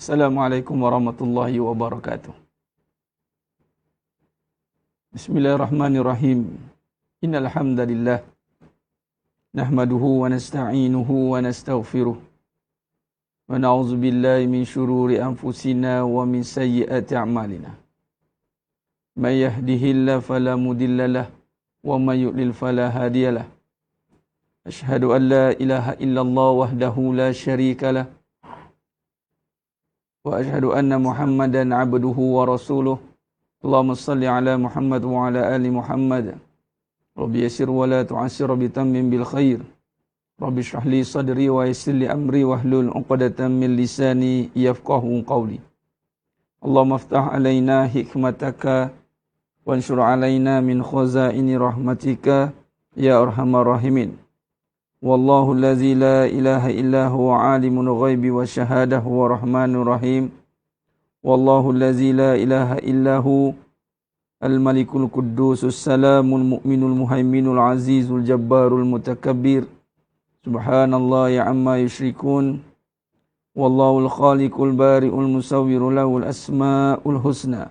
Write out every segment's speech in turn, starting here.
Assalamualaikum warahmatullahi wabarakatuh. Bismillahirrahmanirrahim. Innal hamdalillah nahmaduhu wa nasta'inuhu wa nastaghfiruh. Wa na'udzu billahi min shururi anfusina wa min sayyiati a'malina. May yahdihillahu fala mudhillalah wa may yudlil fala hadiyalah. Asyhadu an la ilaha illallah wahdahu la syarikalah. Wa asyhadu anna Muhammadan abduhu wa rasuluh. Allahumma salli ala Muhammad wa ala ali Muhammad. Rabbi yassir wa la tu'assir bitammin bil khair. Rabbi shrah li sadri wa yassir li amri wahlul 'uqdatam min lisani yafqahu qawli. Allahumma iftah alaina hikmataka wanshur alaina min khazaini rahmatika ya arhamar rahimin. Wallahu allazi la ilaha illa huwa alimul ghaibi wasyahadah wa rahmanur rahim. Wallahu allazi la ilaha illa hu al-malikul quddusus salamul mu'minul muhaiminul azizul jabbarul mutakabbir. Subhanallah ya amma yusyrikun. Wallahu al-khaliqul bari'ul musawwiru lahul asma'ul husna.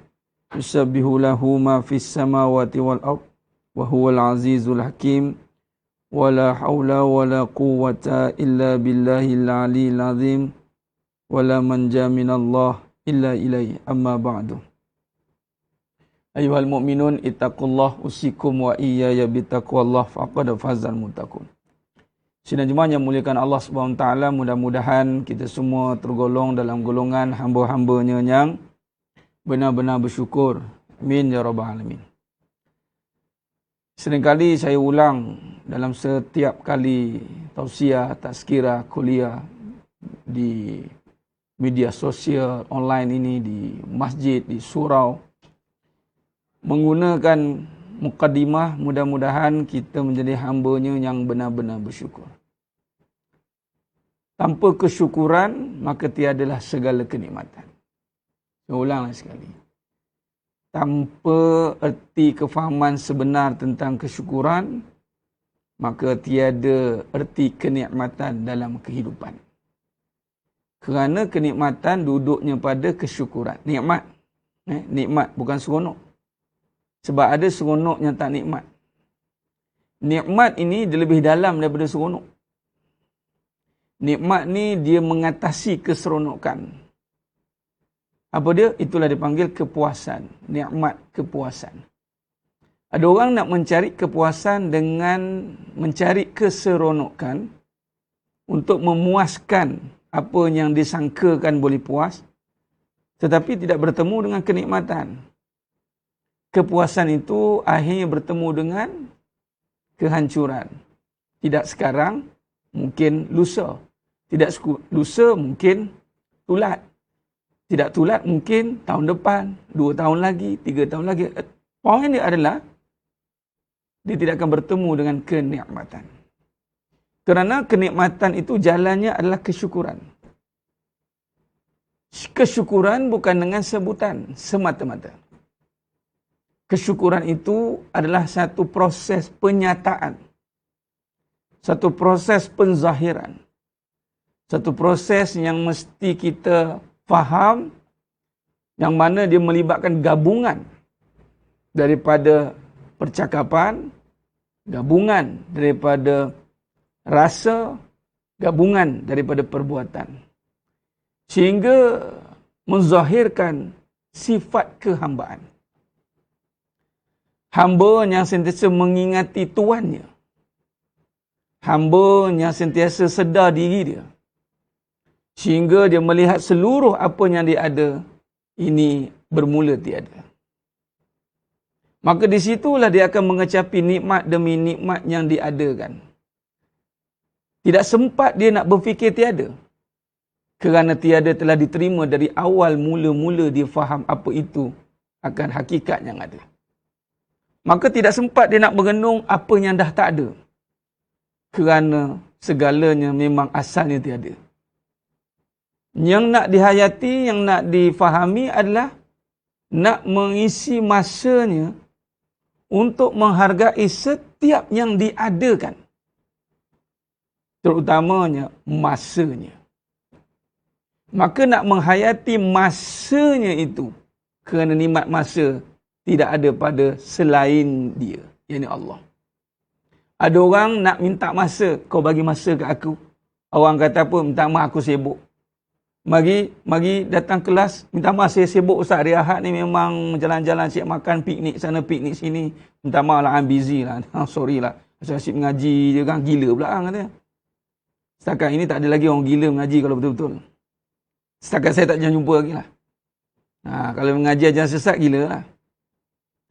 Yusabbihu lahu ma fis samawati wal ard wa huwal azizul hakim. Wala hawla wala quwwata illa billahil aliyil azim. Wala manja minallah illa ilaihi amma ba'du. Ayuhal mu'minun ittaqullah usikum wa iyaya bitaqwallah faqad fazal muttaqun. Sidang jemaah yang muliakan Allah Subhanahu wa taala, mudah-mudahan kita semua tergolong dalam golongan hamba-hambanya yang benar-benar bersyukur. Amin ya rabbal alamin. Seringkali saya ulang dalam setiap kali tausiah, tazkirah, kuliah di media sosial online ini, di masjid, di surau, menggunakan mukaddimah, mudah-mudahan kita menjadi hamba-Nya yang benar-benar bersyukur. Tanpa kesyukuran, maka tiadalah segala kenikmatan. Saya ulanglah sekali. Tanpa erti kefahaman sebenar tentang kesyukuran, maka tiada erti kenikmatan dalam kehidupan. Kerana kenikmatan duduknya pada kesyukuran. Nikmat. Nikmat bukan seronok. Sebab ada seronok yang tak nikmat. Nikmat ini dia lebih dalam daripada seronok. Nikmat ni dia mengatasi keseronokan. Apa dia? Itulah dipanggil kepuasan. Nikmat kepuasan. Ada orang nak mencari kepuasan dengan mencari keseronokan untuk memuaskan apa yang disangkakan boleh puas, tetapi tidak bertemu dengan kenikmatan. Kepuasan itu akhirnya bertemu dengan kehancuran. Tidak sekarang, mungkin lusa. Tidak lusa, mungkin tulat. Tidak tulat, mungkin tahun depan, 2 tahun lagi, 3 tahun lagi. Poin dia adalah, dia tidak akan bertemu dengan kenikmatan. Kerana kenikmatan itu jalannya adalah kesyukuran. Kesyukuran bukan dengan sebutan semata-mata. Kesyukuran itu adalah satu proses penyataan. Satu proses penzahiran. Satu proses yang mesti kita faham, yang mana dia melibatkan gabungan daripada percakapan, gabungan daripada rasa, gabungan daripada perbuatan. Sehingga menzahirkan sifat kehambaan. Hamba yang sentiasa mengingati tuannya. Hamba yang sentiasa sedar diri dia. Sehingga dia melihat seluruh apa yang dia ada, ini bermula tiada. Maka di situlah dia akan mengecapi nikmat demi nikmat yang diadakan. Tidak sempat dia nak berfikir tiada. Kerana tiada telah diterima dari awal mula-mula dia faham apa itu akan hakikat yang ada. Maka tidak sempat dia nak merenung apa yang dah tak ada. Kerana segalanya memang asalnya tiada. Yang nak dihayati, yang nak difahami adalah nak mengisi masanya untuk menghargai setiap yang diadakan. Terutamanya masanya. Maka nak menghayati masanya itu, kerana nikmat masa tidak ada pada selain dia, yakni Allah. Ada orang nak minta masa, kau bagi masa ke aku. Orang kata apa? Minta maaf aku sibuk. Mari datang kelas, minta maaf saya sibuk Ustaz, hari Ahad ni memang jalan-jalan, cik makan, piknik sana, piknik sini. Minta maaf lah, I'm busy lah. Sorry lah. Saya asyik mengaji je kan, gila pula kata. Setakat ini tak ada lagi orang gila mengaji kalau betul-betul. Setakat saya tak jumpa lagi lah. Kalau mengaji ajaran sesat, gila lah.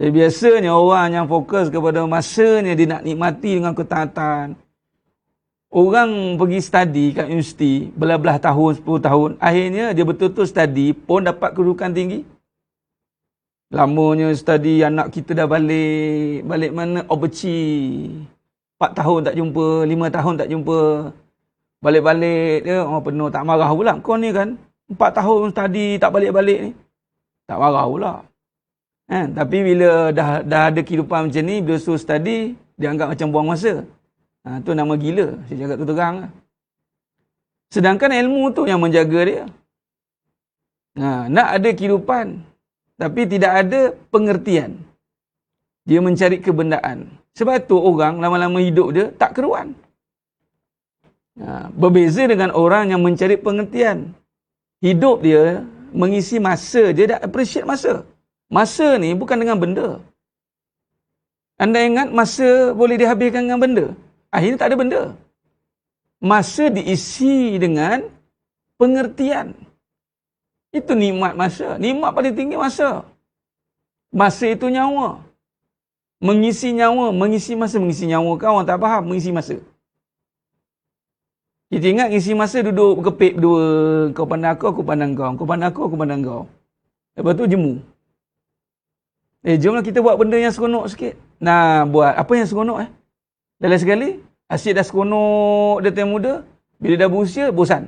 Jadi biasanya orang yang fokus kepada masanya, dia nak nikmati dengan ketaatan. Orang pergi study kat universiti, belah-belah tahun, 10 tahun, akhirnya dia betul-betul study pun dapat kedudukan tinggi. Lamanya study, anak kita dah balik mana? Oberci. 4 tahun tak jumpa, 5 tahun tak jumpa. Balik-balik dia, penuh tak marah pula. Kau ni kan, 4 tahun study tak balik-balik ni. Tak marah pula. Tapi bila dah ada kehidupan macam ni, bila suruh study, dia anggap macam buang masa. Tu nama gila. Saya cakap tu terang lah. Sedangkan ilmu tu yang menjaga dia. Nak ada kehidupan, tapi tidak ada pengertian. Dia mencari kebendaan. Sebab tu orang lama-lama hidup dia tak keruan. Berbeza dengan orang yang mencari pengertian. Hidup dia mengisi masa, dia dah appreciate masa. Masa ni bukan dengan benda. Anda ingat masa boleh dihabiskan dengan benda? Akhirnya tak ada benda. Masa diisi dengan pengertian. Itu nikmat masa. Nikmat paling tinggi masa. Masa itu nyawa. Mengisi nyawa, mengisi masa, mengisi nyawa kau orang tak faham, mengisi masa. Kita ingat ngisi masa duduk berkepit berdua. Kau pandang aku pandang kau. Kau pandang aku pandang kau. Lepas tu jemu. Jomlah kita buat benda yang seronok sikit. Buat apa yang seronok Lain sekali, asyik dah seronok dia time muda, bila dah berusia, bosan.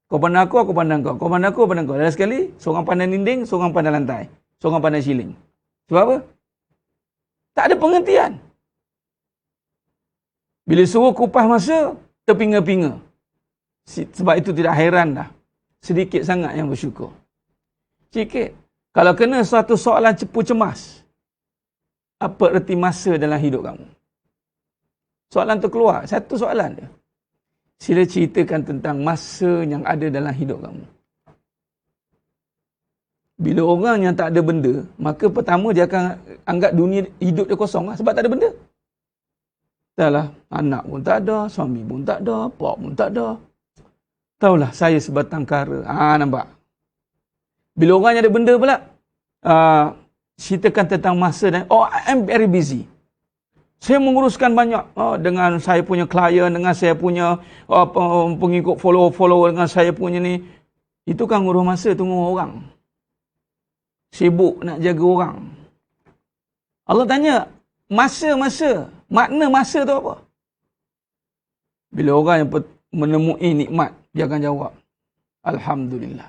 Kau pandang aku pandang kau. Kau pandang aku pandang kau. Lain sekali, seorang pandang dinding, seorang pandang lantai. Seorang pandang siling. Sebab apa? Tak ada pengertian. Bila suruh kupas masa, terpinga-pinga. Sebab itu tidak hairan dah. Sedikit sangat yang bersyukur. Sikit. Kalau kena suatu soalan cepu cemas, apa erti masa dalam hidup kamu? Soalan tu keluar, satu soalan dia. Sila ceritakan tentang masa yang ada dalam hidup kamu. Bila orang yang tak ada benda, maka pertama dia akan anggap dunia hidup dia kosong lah, sebab tak ada benda. Taklah, anak pun tak ada, suami pun tak ada, pak pun tak ada. Taulah, saya sebatang kara. Nampak? Bila orang yang ada benda pula, ceritakan tentang masa dan, I'm very busy. Saya menguruskan banyak dengan saya punya klien, dengan saya punya pengikut follower dengan saya punya ni. Itu kan ngurus masa, tunggu orang. Sibuk nak jaga orang. Allah tanya, masa-masa, makna masa tu apa? Bila orang yang menemui nikmat, dia akan jawab, Alhamdulillah.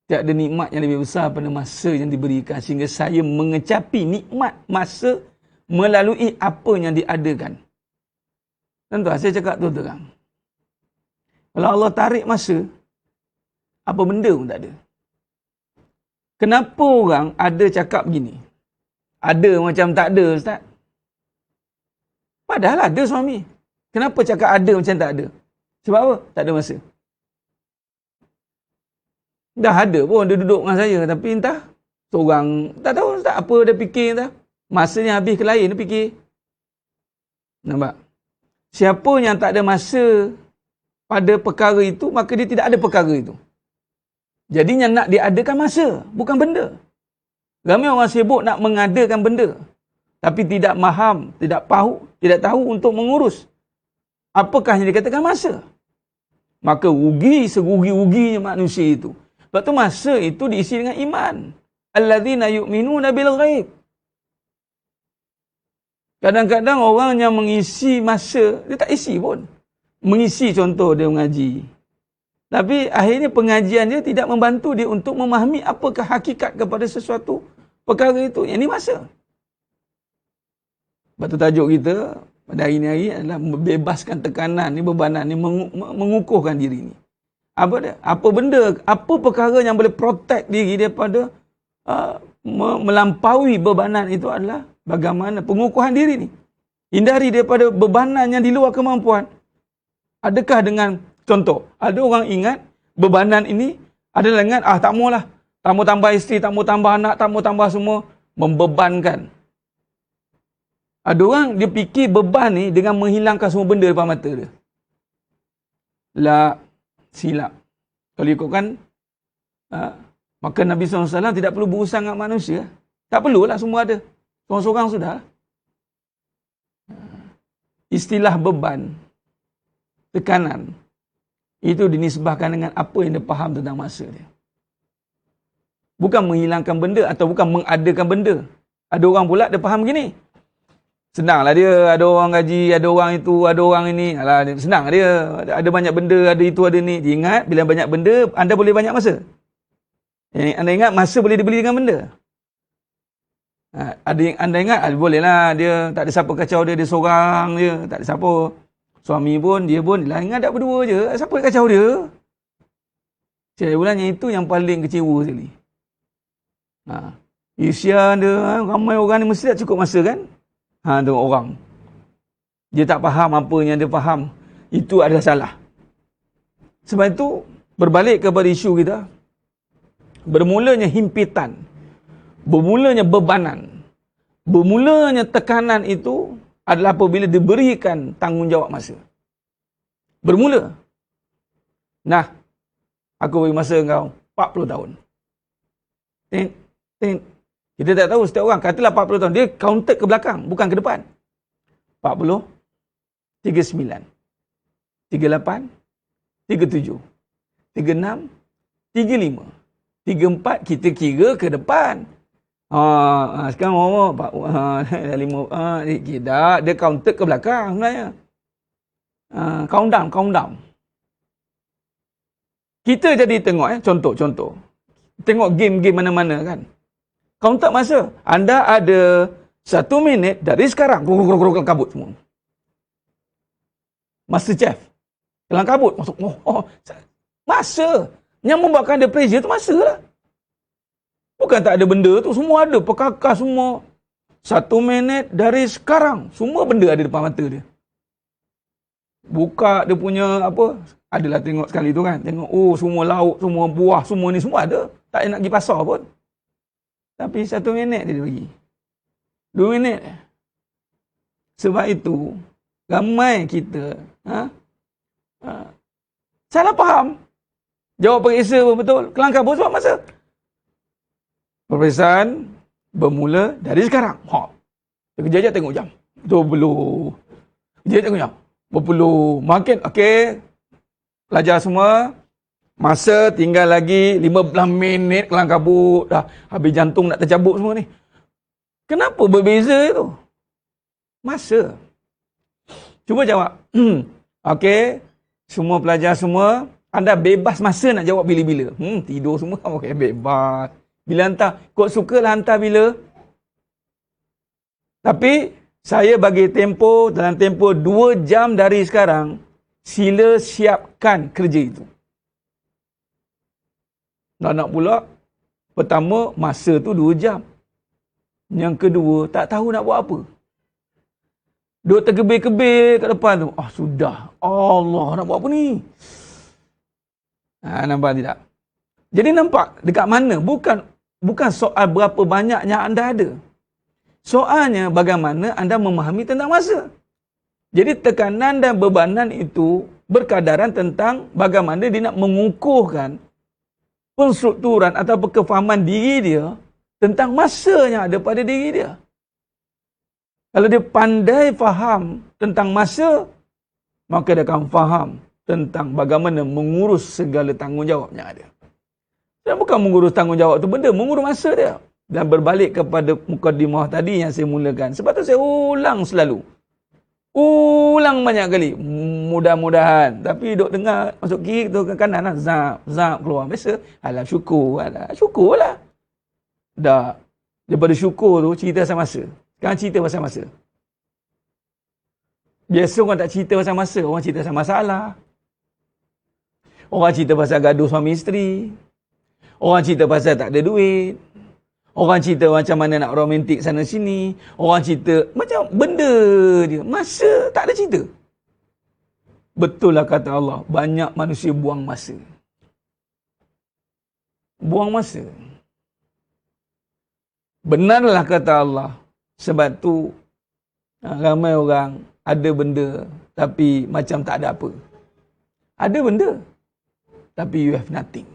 Tiada nikmat yang lebih besar pada masa yang diberikan, sehingga saya mengecapi nikmat masa melalui apa yang diadakan. Tuan-tuan, saya cakap tu terang. Kalau Allah tarik masa, apa benda pun tak ada. Kenapa orang ada cakap begini? Ada macam tak ada, Ustaz. Padahal ada suami. Kenapa cakap ada macam tak ada? Sebab apa? Tak ada masa. Dah ada pun dia duduk dengan saya, tapi entah seorang tak tahu tak apa dia fikir, entah masanya habis ke lain dia fikir. Nampak? Siapa yang tak ada masa pada perkara itu, maka dia tidak ada perkara itu. Jadinya nak diadakan masa, bukan benda. Ramai orang sibuk nak mengadakan benda, tapi tidak faham, tidak tahu untuk mengurus apakah yang dikatakan masa. Maka rugi serugi-ruginya manusia itu. Sebab tu masa itu diisi dengan iman. Alladzina yu'minuna bil ghaib. Kadang-kadang orang yang mengisi masa, dia tak isi pun. Mengisi contoh dia mengaji. Tapi akhirnya pengajian dia tidak membantu dia untuk memahami apakah hakikat kepada sesuatu perkara itu. Yang ini masa. Sebab tu tajuk kita pada hari ini adalah membebaskan tekanan ni, bebanan ni, mengukuhkan diri ni. Apa dia? Apa benda, apa perkara yang boleh protect diri daripada melampaui bebanan itu adalah bagaimana pengukuhan diri ni. Hindari daripada bebanan yang di luar kemampuan. Adakah dengan, contoh, ada orang ingat bebanan ini adalah dengan, tak maulah. Tak mau tambah isteri, tak mau tambah anak, tak mau tambah semua. Membebankan. Ada orang dia fikir beban ni dengan menghilangkan semua benda depan mata dia. Silap. Kalau ikutkan, maka Nabi SAW tidak perlu berurusan dengan manusia. Tak perlulah, semua ada. Seorang-seorang sudah. Istilah beban, tekanan, itu dinisbahkan dengan apa yang dia faham tentang masa dia. Bukan menghilangkan benda atau bukan mengadakan benda. Ada orang pula dia faham gini. Senanglah dia, ada orang gaji, ada orang itu, ada orang ini. Alah, senang dia. Ada banyak benda, ada itu, ada ni. Dia ingat bila banyak benda, anda boleh banyak masa. Anda ingat masa boleh dibeli dengan benda. Ada yang anda ingat, bolehlah dia tak ada siapa kacau dia, dia seorang dia, tak ada siapa. Suami pun, dia pun, ingat tak berdua je, siapa yang kacau dia? Saya ulangnya itu yang paling kecewa sekali. Isya dia, ramai orang ni mesti tak cukup masa kan? Tengok orang. Dia tak faham apa yang dia faham. Itu adalah salah. Sebab itu, berbalik kepada isu kita, bermulanya himpitan, bermulanya bebanan, bermulanya tekanan itu adalah apabila diberikan tanggungjawab masa. Bermula. Nah, aku beri masa kau 40 tahun. Kita tak tahu setiap orang, katalah 40 tahun, dia counted ke belakang, bukan ke depan. 40, 39, 38, 37, 36, 35, 34, kita kira ke depan. Sekarang dia counted ke belakang sebenarnya. Countdown. Kita jadi tengok, contoh. Tengok game-game mana-mana kan. Counted masa. Anda ada 1 minit dari sekarang. Kelang kabut semua. Master Chef. Kelang kabut. Masuk. Masa. Yang membuatkan dia pressure tu masa lah. Bukan tak ada benda tu. Semua ada. Perkakas semua. 1 minit dari sekarang. Semua benda ada depan mata dia. Buka dia punya apa. Adalah tengok sekali tu kan. Tengok. Semua lauk. Semua buah. Semua ni semua ada. Tak nak pergi pasar pun. Tapi 1 minit dia bagi. 2 minit. Sebab itu, ramai kita salah faham. Jawab periksa pun betul. Kelang kabut sebab masa. Peperiksaan bermula dari sekarang. Kejap-kejap tengok jam. 20. Kejap tengok jam. 20. Makin, okey. Pelajar semua. Masa tinggal lagi 15 minit kelang kabut. Dah habis jantung nak tercabut semua ni. Kenapa berbeza itu? Masa. Cuba jawab. Okey. Semua pelajar semua. Anda bebas masa nak jawab bila-bila. Tidur semua. Okey, bebas. Bila hantar. Kau sukalah hantar bila. Tapi saya bagi tempoh, dalam tempoh 2 jam dari sekarang. Sila siapkan kerja itu. Nak pula, pertama, masa tu 2 jam. Yang kedua, tak tahu nak buat apa. Duk tergebir-gebir kat depan tu. Sudah. Allah, nak buat apa ni? Nampak tidak? Jadi nampak dekat mana? Bukan soal berapa banyak yang anda ada. Soalnya bagaimana anda memahami tentang masa. Jadi tekanan dan bebanan itu berkadaran tentang bagaimana dia nak mengukuhkan penstrukturan atau kefahaman diri dia tentang masa yang ada pada diri dia. Kalau dia pandai faham tentang masa, maka dia akan faham tentang bagaimana mengurus segala tanggungjawab yang ada. Dan bukan mengurus tanggungjawab tu benda, mengurus masa dia. Dan berbalik kepada mukadimah tadi yang saya mulakan. Sebab tu saya ulang selalu. Ulang banyak kali. Mudah-mudahan. Tapi duk dengar masuk kiri tu ke kanan lah. Zap keluar. Biasa. Alah syukur. Syukurlah. Dah. Daripada syukur tu cerita pasal masa. Sekarang cerita pasal masa. Biasa orang tak cerita pasal masa. Orang cerita pasal masalah. Orang cerita pasal gaduh suami isteri. Orang cerita pasal tak ada duit. Orang cerita macam mana nak romantik sana sini. Orang cerita macam benda dia. Masa tak ada cerita. Betul lah kata Allah. Banyak manusia buang masa. Buang masa. Benarlah kata Allah. Sebab tu ramai orang ada benda tapi macam tak ada apa. Ada benda tapi you have nothing.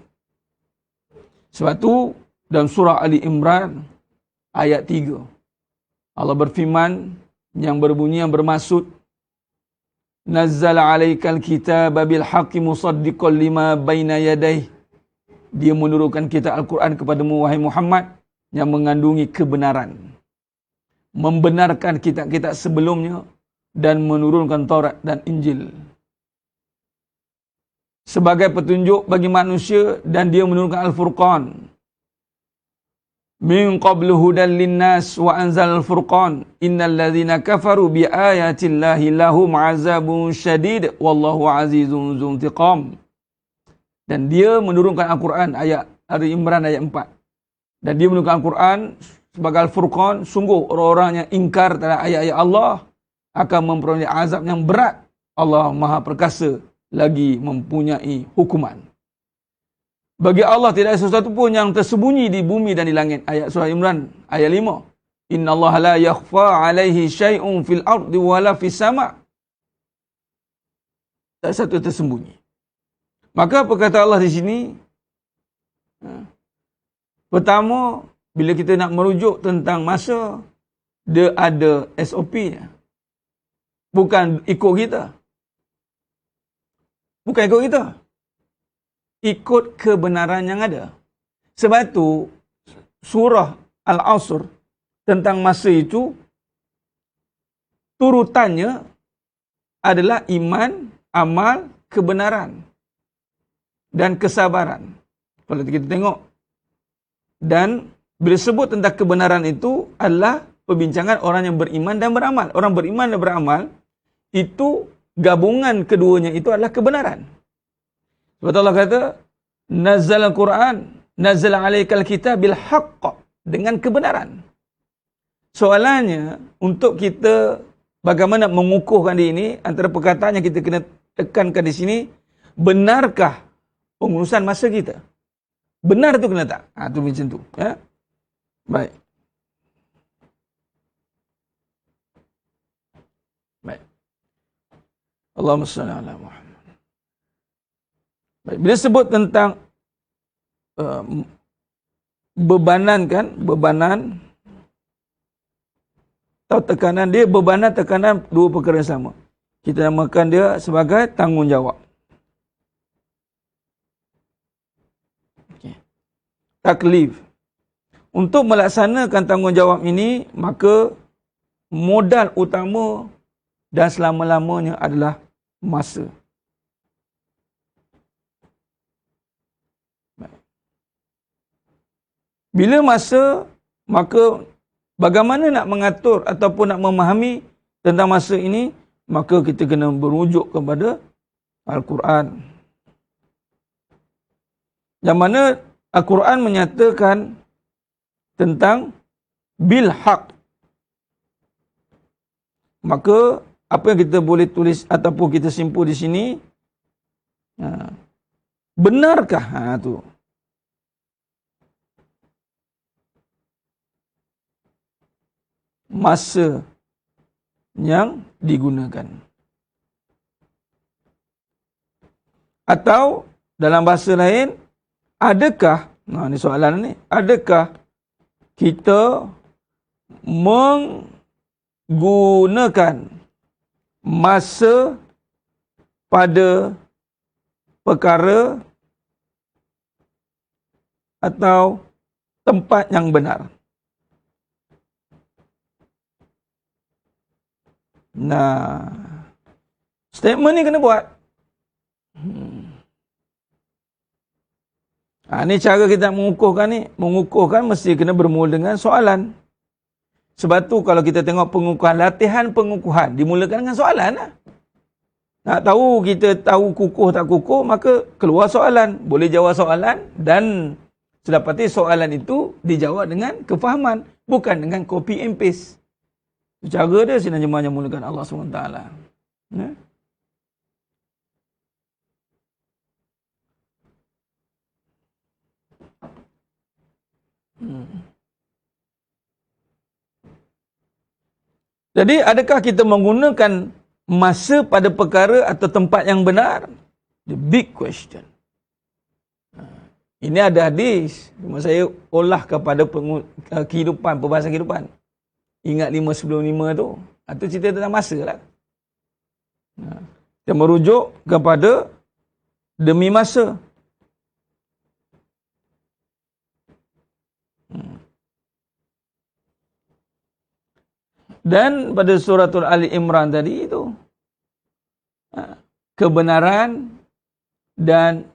Sebab tu dalam surah Ali Imran ayat 3 Allah berfirman yang berbunyi, yang bermaksud nazzala alaikal kitaba bil haqqi musaddiqan lima baina yadayhi. Dia menurunkan kitab Al-Quran kepadamu wahai Muhammad yang mengandungi kebenaran, membenarkan kitab-kitab sebelumnya dan menurunkan Taurat dan Injil sebagai petunjuk bagi manusia, dan dia menurunkan Al-Furqan min qablu hudan linnas wa anzal al-furqan innal ladzina kafaru bi ayatillahi lahum azabun syadid wallahu azizun dzuntiqam. Dan dia menurunkan Al-Quran ayat Ali Imran ayat 4. Dan dia menurunkan Al-Quran sebagai Al-Furqan. Sungguh orang-orang yang ingkar terhadap ayat-ayat Allah akan memperoleh azab yang berat. Allah Maha Perkasa lagi mempunyai hukuman. Bagi Allah tidak ada sesuatu pun yang tersembunyi di bumi dan di langit. Ayat surah Imran ayat 5. Inna Allah la yakhfa alaihi syai'un fil ardi wala fis sama'. Tak ada satu tersembunyi. Maka apa kata Allah di sini? Pertama, bila kita nak merujuk tentang masa, dia ada SOP-nya. Bukan ikut kita. Bukan ikut kita. Ikut kebenaran yang ada. Sebab itu, surah Al-Asr tentang masa itu, turutannya adalah iman, amal, kebenaran dan kesabaran. Kalau kita tengok, dan bila sebut tentang kebenaran itu adalah perbincangan orang yang beriman dan beramal. Orang beriman dan beramal, itu gabungan keduanya itu adalah kebenaran. Sebab Allah kata, Nazzal Al-Quran, Nazzal alaikal kitab bil haqq, dengan kebenaran. Soalannya, untuk kita bagaimana mengukuhkan diri ini, antara perkataan yang kita kena tekankan di sini, benarkah pengurusan masa kita? Benar tu kena tak? Tu macam tu. Ya? Baik. Baik. Allahumma salli ala Muhammad. Baik. Bila sebut tentang bebanan kan, bebanan atau tekanan, dia bebanan tekanan dua perkara yang sama. Kita namakan dia sebagai tanggungjawab. Taklif. Untuk melaksanakan tanggungjawab ini, maka modal utama dan selama-lamanya adalah masa. Bila masa, maka bagaimana nak mengatur ataupun nak memahami tentang masa ini, maka kita kena berujuk kepada Al-Quran. Yang mana Al-Quran menyatakan tentang bil haq. Maka apa yang kita boleh tulis ataupun kita simpul di sini, benarkah tu? Masa yang digunakan. Atau dalam bahasa lain, adakah, ni soalan ni, adakah kita menggunakan masa pada perkara atau tempat yang benar? Nah, statement ni kena buat. Ni cara kita mengukuhkan ni. Mengukuhkan mesti kena bermula dengan soalan. Sebab tu kalau kita tengok pengukuhan, latihan pengukuhan, dimulakan dengan soalan lah. Nak tahu kita tahu kukuh tak kukuh, maka keluar soalan. Boleh jawab soalan dan sedapati soalan itu dijawab dengan kefahaman. Bukan dengan copy and paste. Cara dia sebenarnya menyemulakan Allah SWT. Ya? Jadi adakah kita menggunakan masa pada perkara atau tempat yang benar? The big question. Ini ada hadis. Cuma saya olah kepada kehidupan, perbahasan kehidupan. Ingat 5 sebelum 5 tu. Itu cerita tentang masa lah. Dia merujuk kepada demi masa. Dan pada suratul Ali Imran tadi itu, kebenaran dan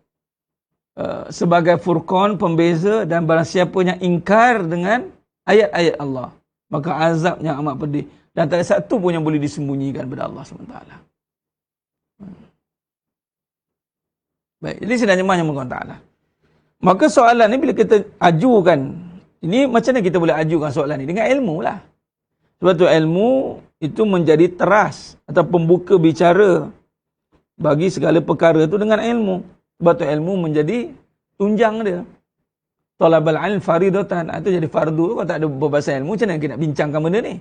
sebagai furqan, pembeza, dan barang siapa yang ingkar dengan ayat-ayat Allah, maka azabnya amat pedih. Dan tak ada satu pun yang boleh disembunyikan pada Allah SWT. Baik, jadi sebenarnya SWT. Maka soalan ni bila kita ajukan, ini macam mana kita boleh ajukan soalan ni? Dengan ilmu lah. Sebab tu ilmu itu menjadi teras atau pembuka bicara bagi segala perkara itu dengan ilmu. Sebab tu ilmu menjadi tunjang dia. Talabal ilm faridatan. Itu jadi fardu tu. Kalau tak ada berbahasa ilmu, macam mana kita nak bincangkan benda ni?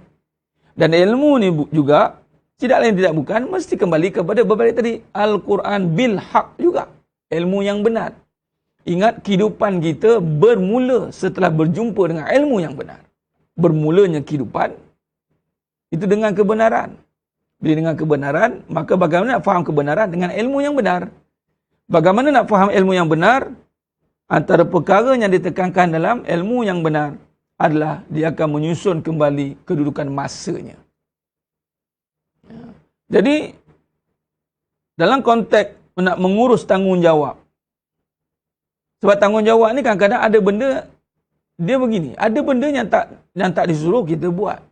Dan ilmu ni juga, tidak lain tidak bukan, mesti kembali kepada berbalik tadi. Al-Quran bil haq juga. Ilmu yang benar. Ingat, kehidupan kita bermula setelah berjumpa dengan ilmu yang benar. Bermulanya kehidupan itu dengan kebenaran. Bila dengan kebenaran, maka bagaimana nak faham kebenaran? Dengan ilmu yang benar. Bagaimana nak faham ilmu yang benar? Antara perkara yang ditekankan dalam ilmu yang benar adalah dia akan menyusun kembali kedudukan masanya. Jadi, dalam konteks nak mengurus tanggungjawab. Sebab tanggungjawab ni kadang-kadang ada benda, dia begini. Ada benda yang tak disuruh kita buat.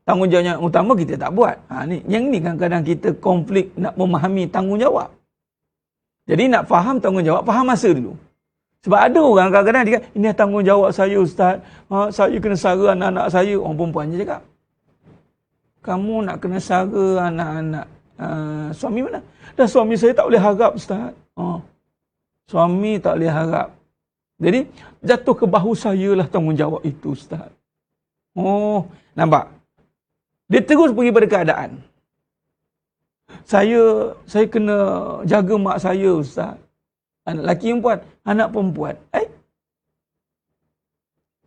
Tanggungjawab yang utama kita tak buat. Yang ni kadang-kadang kita konflik nak memahami tanggungjawab. Jadi nak faham tanggungjawab, faham masa dulu. Sebab ada orang kadang-kadang dia kata, ini tanggungjawab saya Ustaz. Saya kena sara anak-anak saya. Orang perempuan je cakap. Kamu nak kena sara anak-anak suami mana? Dah suami saya tak boleh harap Ustaz. Suami tak boleh harap. Jadi jatuh ke bahu saya lah tanggungjawab itu Ustaz. Nampak? Dia terus pergi pada keadaan. Saya kena jaga mak saya Ustaz. Anak lelaki perempuan, anak perempuan.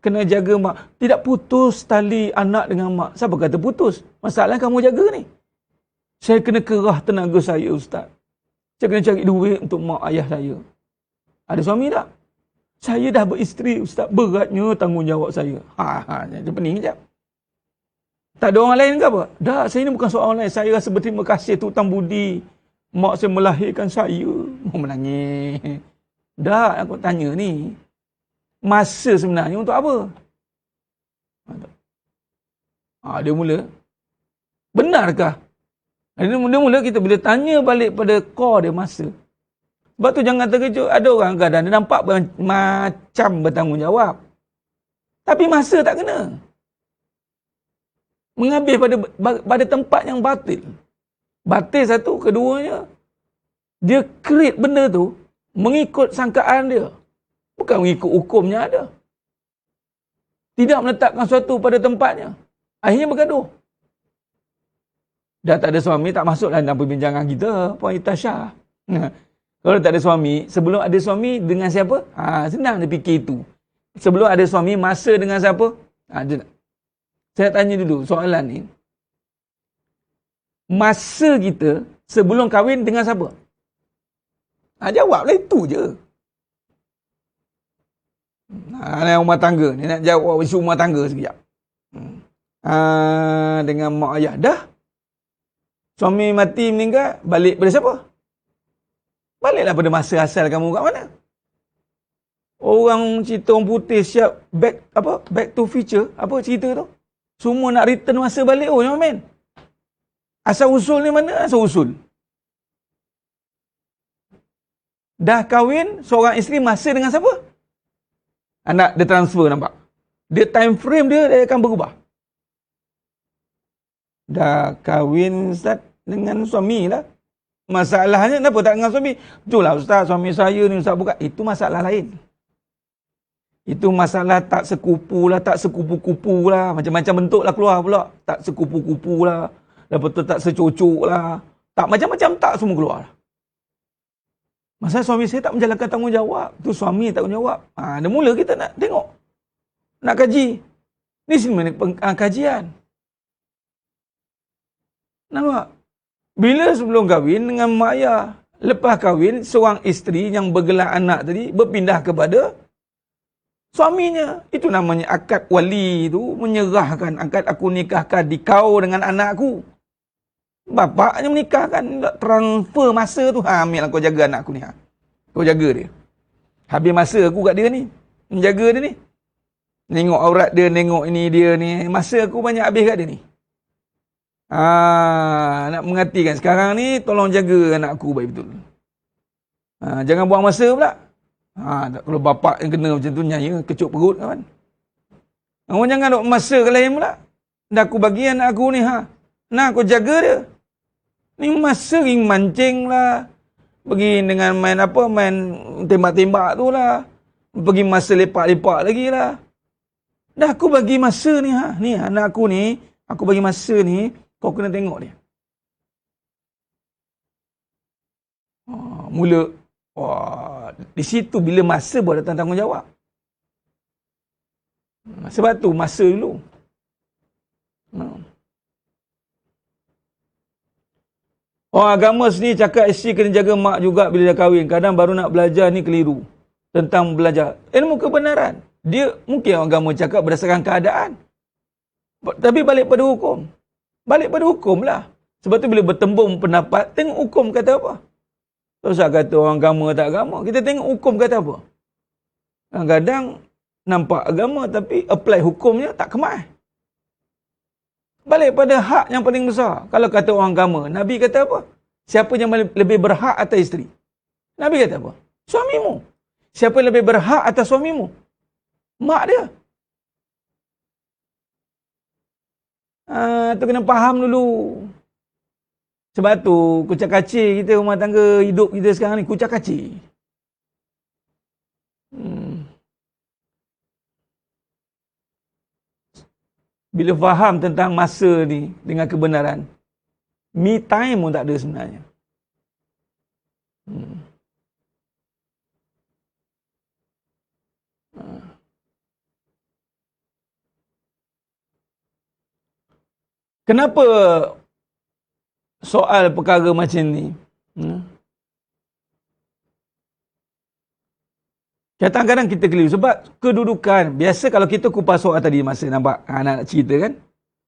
Kena jaga mak. Tidak putus tali anak dengan mak. Siapa kata putus? Masalah kamu jaga ni. Saya kena kerah tenaga saya Ustaz. Saya kena cari duit untuk mak ayah saya. Ada suami tak? Saya dah beristeri Ustaz. Beratnya tanggungjawab saya. Macam pening sekejap. Tak ada orang lain ke apa? Tak, saya ni bukan soal orang lain. Saya rasa berterima kasih tu hutang budi. Mak saya melahirkan saya. Menangis. Tak, aku tanya ni. Masa sebenarnya untuk apa? Dia mula. Benarkah? Dia mula kita bila tanya balik pada core dia masa. Sebab tu jangan terkejut. Ada orang kadang dia nampak macam bertanggungjawab. Tapi masa tak kena. Mengambil pada tempat yang batil. Batil satu, keduanya, dia create benda tu mengikut sangkaan dia. Bukan mengikut hukumnya ada. Tidak meletakkan sesuatu pada tempatnya. Akhirnya bergaduh. Dah tak ada suami, tak masuklah dalam perbincangan kita. Puan Itasha. Kalau tak ada suami, sebelum ada suami dengan siapa? Senang dia fikir itu. Sebelum ada suami, masa dengan siapa? Saya tanya dulu soalan ni. Masa kita sebelum kahwin dengan siapa? Jawablah itu je. Ni rumah tangga. Ni nak jawab isu rumah tangga sekejap. Dengan mak ayah. Dah. Suami mati meninggal, balik pada siapa? Baliklah pada masa asal kamu kat mana? Orang cerita orang putih siap back to future. Apa cerita tu? Semua nak return masa balik. Jangan main. Asal usul ni mana asal usul? Dah kahwin, seorang isteri masa dengan siapa? Anak dia transfer, nampak? Dia time frame dia akan berubah. Dah kahwin Ustaz dengan suami lah. Masalahnya kenapa tak dengan suami? Betul lah Ustaz, suami saya ni Ustaz bukan. Itu masalah lain. Itu masalah tak sekupu lah, tak sekupu-kupu lah. Macam-macam bentuk lah keluar pula. Tak sekupu-kupu lah. Lepas tu tak secocok lah. Tak macam-macam tak semua keluar lah. Masalah suami saya tak menjalankan tanggungjawab. Tu suami tak tanggungjawab. Dah mula kita nak tengok. Nak kaji. Ni sini kajian. Nampak? Bila sebelum kahwin dengan mak ayah. Lepas kahwin, seorang isteri yang bergelar anak tadi berpindah kepada suaminya. Itu namanya akad wali tu menyerahkan akad aku nikahkan di kau dengan anakku. Bapaknya menikahkan, transfer masa tu. Ambil kau jaga anak aku ni. Kau jaga dia. Habis masa aku kat dia ni. Menjaga dia ni. Tengok aurat dia, tengok ini dia ni. Masa aku banyak habis kat dia ni. Nak mengertikan. Sekarang ni tolong jaga anak aku baik betul. Jangan buang masa pula. Kalau bapak yang kena macam tu nyaya, kecut perut kan. Orang jangan duk masa ke lain pula. Dah aku bagi anak aku ni. Nah, aku jaga dia. Ni masa ring mancing lah. Pergi dengan main apa, main tembak-tembak tu lah. Pergi masa lepak-lepak lagi lah. Dah aku bagi masa ni. Ni anak aku ni, aku bagi masa ni, kau kena tengok dia. Mula, di situ bila masa baru datang tanggungjawab. Sebab tu masa dulu. Orang agama sendiri cakap isteri kena jaga mak juga bila dah kahwin. Kadang baru nak belajar ni keliru. Tentang belajar. Ilmu kebenaran. Dia mungkin orang agama cakap berdasarkan keadaan. Tapi balik pada hukum. Balik pada hukum lah. Sebab tu bila bertembung pendapat, tengok hukum kata apa. Tak usah kata orang agama tak agama. Kita tengok hukum kata apa. Kadang-kadang nampak agama tapi apply hukumnya tak kemas. Balik pada hak yang paling besar. Kalau kata orang agama, Nabi kata apa? Siapa yang lebih berhak atas isteri? Nabi kata apa? Suamimu. Siapa yang lebih berhak atas suamimu? Mak dia. Tu kena faham dulu. Sebab tu, kucak-kacir kita rumah tangga hidup kita sekarang ni, kucak-kacir. Bila faham tentang masa ni dengan kebenaran, me time pun tak ada sebenarnya. Kenapa soal perkara macam ni? Kadang-kadang kita keliru sebab kedudukan. Biasa kalau kita kupas soal tadi masa nampak anak nak cerita kan.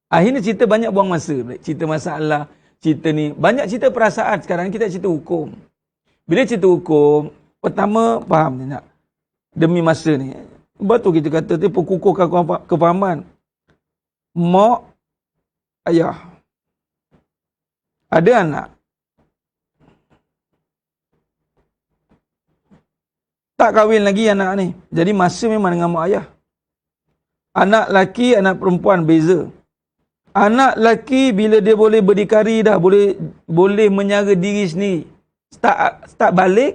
Akhirnya cerita banyak buang masa. Cerita masalah, cerita ni. Banyak cerita perasaan. Sekarang kita cerita hukum. Bila cerita hukum, pertama faham ni nak. Demi masa ni. Sebab tu kita kata tu perkukuhkan kefahaman. Mak, ayah. Ada anak. Tak kahwin lagi anak ni. Jadi masa memang dengan mak ayah. Anak laki, anak perempuan beza. Anak laki bila dia boleh berdikari dah, boleh menyara diri sendiri. Start balik,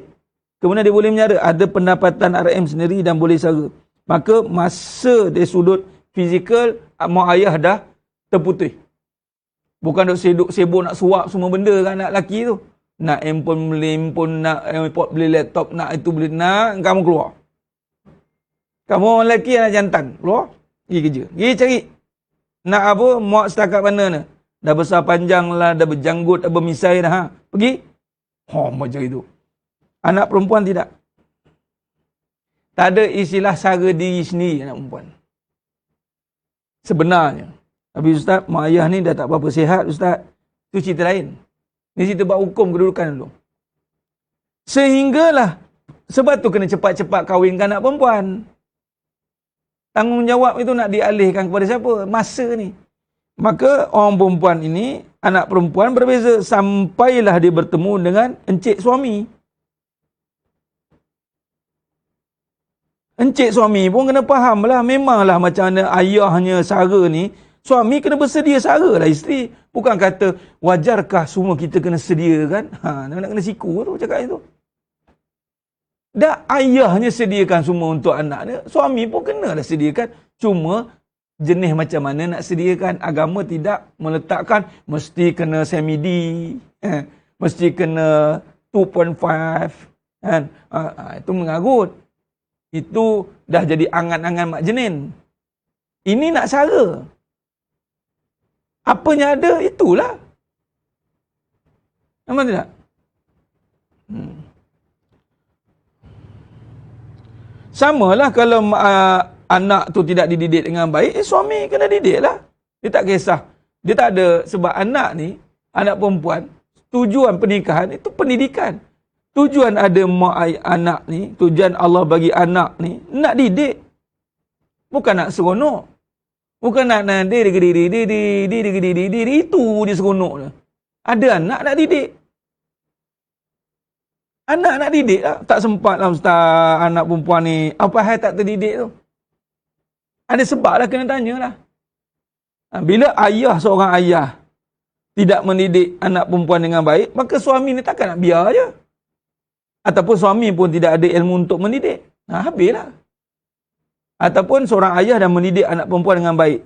kemudian dia boleh menyara. Ada pendapatan RM sendiri dan boleh sara. Maka masa dari sudut fizikal, mak ayah dah terputih. Bukan duk sibuk nak suap semua benda kan anak laki tu. Nak handphone beli handphone, nak iPod beli laptop, nak itu beli, nak kamu keluar. Kamu orang lelaki anak jantan, keluar, pergi kerja. Pergi cari. Nak apa, mak setakat mana ni? Dah besar panjang lah, dah berjanggut, dah bermisai dah. Pergi. Macam itu. Anak perempuan tidak. Tak ada istilah sara diri sendiri anak perempuan. Sebenarnya. Tapi Ustaz, mak ayah ni dah tak berapa sihat Ustaz. Itu cerita lain. Ini cerita buat hukum kedudukan dulu. Sehinggalah, sebab tu kena cepat-cepat kahwinkan anak perempuan. Tanggungjawab itu nak dialihkan kepada siapa? Masa ni. Maka orang perempuan ini, anak perempuan berbeza. Sampailah dia bertemu dengan encik suami. Encik suami pun kena faham lah. Memanglah macam mana ayahnya sara ni, suami kena bersedia sara lah isteri. Bukan kata wajarkah semua kita kena sediakan. Nak kena siku tu cakap itu. Dah ayahnya sediakan semua untuk anak dia, suami pun kenalah sediakan. Cuma jenis macam mana nak sediakan. Agama tidak meletakkan mesti kena semi-D, mesti kena 2.5 kan. Itu mengarut. Itu dah jadi angan-angan mak jenin. Ini nak sara. Apanya ada, itulah. Nampak tidak? Samalah kalau anak tu tidak dididik dengan baik, suami kena didik lah. Dia tak kisah. Dia tak ada, sebab anak ni, anak perempuan, tujuan pernikahan itu pendidikan. Tujuan ada mak anak ni, tujuan Allah bagi anak ni, nak didik. Bukan nak seronok. Bukan nak itu dia seronok dia. Ada anak nak didik. Anak nak didik lah. Tak sempat lah ustaz, anak perempuan ni. Apa hal tak terdidik tu? Ada sebab lah, kena tanya lah. Bila seorang ayah tidak mendidik anak perempuan dengan baik, maka suami ni takkan nak biar je. Ataupun suami pun tidak ada ilmu untuk mendidik. Habislah. Ataupun seorang ayah dah mendidik anak perempuan dengan baik.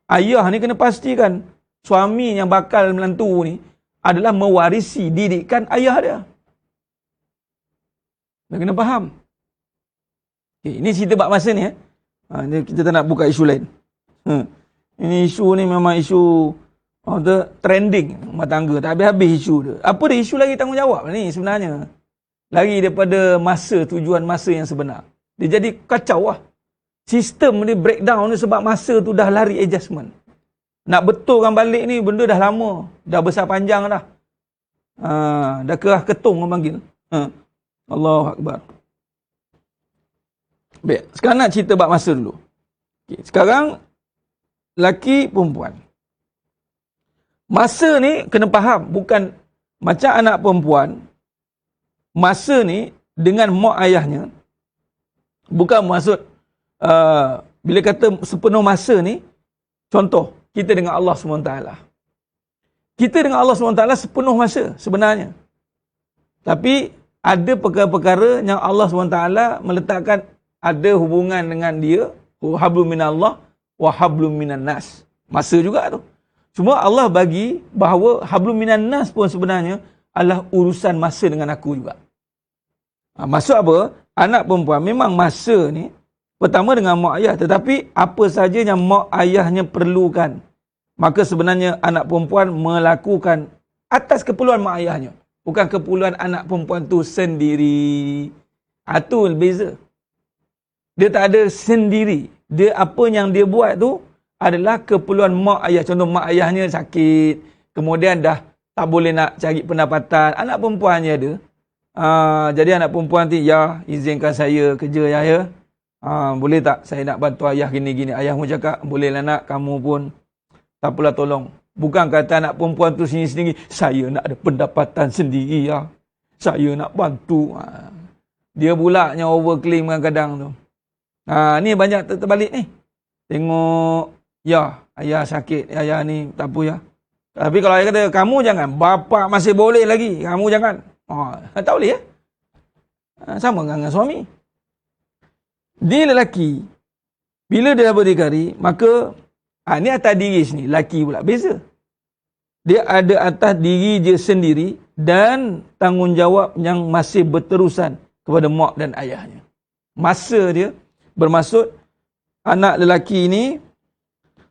Ayah ni kena pastikan suami yang bakal menantu ni adalah mewarisi didikan ayah dia. Dah kena faham. Okay, ini cerita bab masa ni. Kita tak nak buka isu lain. Ini isu ni memang isu trending rumah tangga. Tak habis-habis isu dia. Apa dia isu lagi tanggungjawab ni sebenarnya? Lagi daripada tujuan masa yang sebenar. Dia jadi kacau lah. Sistem dia breakdown ni sebab masa tu dah lari adjustment. Nak betulkan balik ni benda dah lama. Dah besar panjang dah. Dah kerah ketung orang panggil. Allahu Akbar. Baik, sekarang nak cerita bab masa dulu. Okay, sekarang laki perempuan. Masa ni kena faham, bukan macam anak perempuan. Masa ni dengan mak ayahnya, bukan maksud bila kata sepenuh masa ni, contoh kita dengan Allah SWT. Kita dengan Allah SWT sepenuh masa sebenarnya. Tapi ada perkara-perkara yang Allah SWT meletakkan ada hubungan dengan dia, hablum minallah wa hablum minan nas. Masa juga tu. Cuma Allah bagi bahawa hablum minan nas pun sebenarnya adalah urusan masa dengan aku juga. Maksud apa? Anak perempuan memang masa ni pertama dengan mak ayah, tetapi apa saja yang mak ayahnya perlukan, maka sebenarnya anak perempuan melakukan atas keperluan mak ayahnya, bukan keperluan anak perempuan tu sendiri. Itu beza. Dia tak ada sendiri. Dia apa yang dia buat tu adalah keperluan mak ayah. Contoh mak ayahnya sakit, kemudian dah tak boleh nak cari pendapatan, anak perempuannya ada. Jadi anak perempuan tu, ya izinkan saya kerja ya. Boleh tak saya nak bantu ayah gini-gini. Ayah pun cakap, bolehlah nak, kamu pun tak apalah tolong. Bukan kata anak perempuan tu sendiri-sendiri, saya nak ada pendapatan sendiri ya. Saya nak bantu. Dia pula yang overclaim kadang-kadang tu. Ni banyak terbalik ni. Tengok, ya ayah sakit, ayah ni tak apa ya. Tapi kalau ayah kata, kamu jangan, bapa masih boleh lagi, kamu jangan. Tak boleh ya. Sama dengan suami. Dia lelaki, bila dia dah berdikari, maka ni atas diri sini, lelaki pula beza. Dia ada atas diri dia sendiri dan tanggungjawab yang masih berterusan kepada mak dan ayahnya. Masa dia bermaksud anak lelaki ini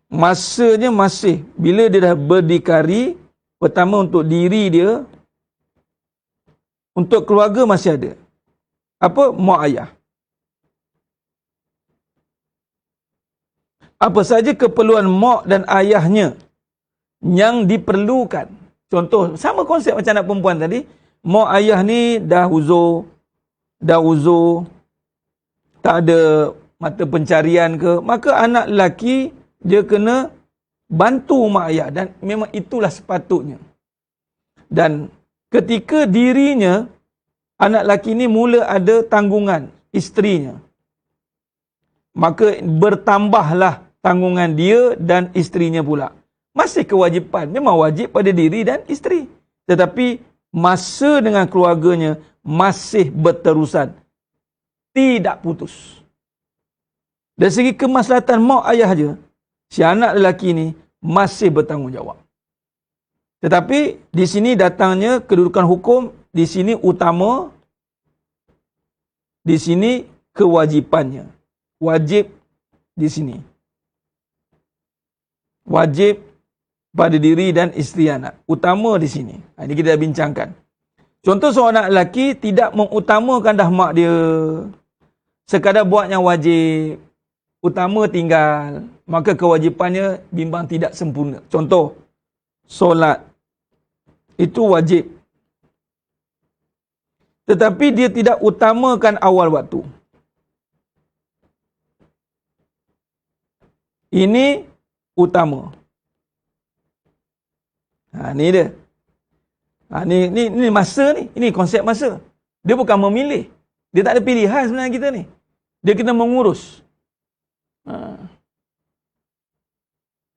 masanya masih bila dia dah berdikari, pertama untuk diri dia, untuk keluarga masih ada. Apa? Mak ayah. Apa saja keperluan mak dan ayahnya yang diperlukan. Contoh, sama konsep macam anak perempuan tadi. Mak ayah ni dah uzur, tak ada mata pencarian ke, maka anak lelaki dia kena bantu mak ayah, dan memang itulah sepatutnya. Dan ketika dirinya, anak lelaki ni mula ada tanggungan isterinya, maka bertambahlah tanggungan dia dan isterinya pula. Masih kewajipan, memang wajib pada diri dan isteri. Tetapi masa dengan keluarganya masih berterusan. Tidak putus. Dari segi kemaslahatan mak ayah je, si anak lelaki ni masih bertanggungjawab. Tetapi di sini datangnya kedudukan hukum, di sini utama, di sini kewajipannya. Wajib di sini. Wajib pada diri dan isteri anak. Utama di sini. Ini kita dah bincangkan. Contoh seorang anak lelaki tidak mengutamakan dah mak dia. Sekadar buat yang wajib. Utama tinggal. Maka kewajipannya bimbang tidak sempurna. Contoh, solat. Itu wajib. Tetapi dia tidak utamakan awal waktu. Ini utama. Ni dia. Ni masa ni. Ini konsep masa. Dia bukan memilih. Dia tak ada pilihan sebenarnya kita ni. Dia kena mengurus.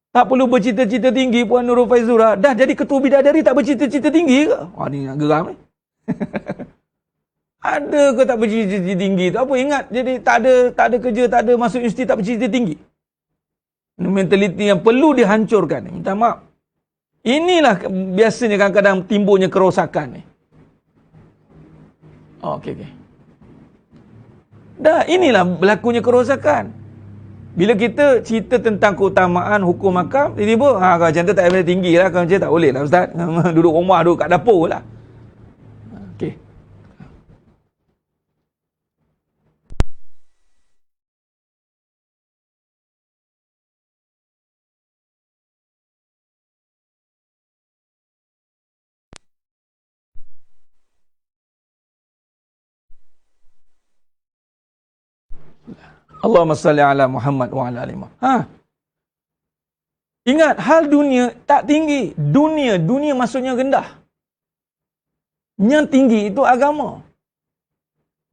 Tak perlu bercita-cita tinggi Puan Nurul Faizura. Dah jadi ketua bidadari tak bercita-cita tinggi ke? Ni nak geram ni. Ada ke tak bercita-cita tinggi tu? Apa ingat? Jadi tak ada kerja, tak ada masuk universiti, tak bercita-cita tinggi. Mentaliti yang perlu dihancurkan. Minta maaf. Inilah biasanya kadang-kadang timbulnya kerosakan ni. Okey. Dah, inilah berlakunya kerosakan. Bila kita cerita tentang keutamaan hukum makam, tiba-tiba, kalau macam tu tak boleh tinggi lah. Kalau macam tak boleh lah Ustaz. Duduk rumah, duduk kat dapur lah. Okey. Allahumma salli ala Muhammad wa ala ali Muhammad. Ingat, hal dunia tak tinggi. Dunia maksudnya rendah. Yang tinggi itu agama.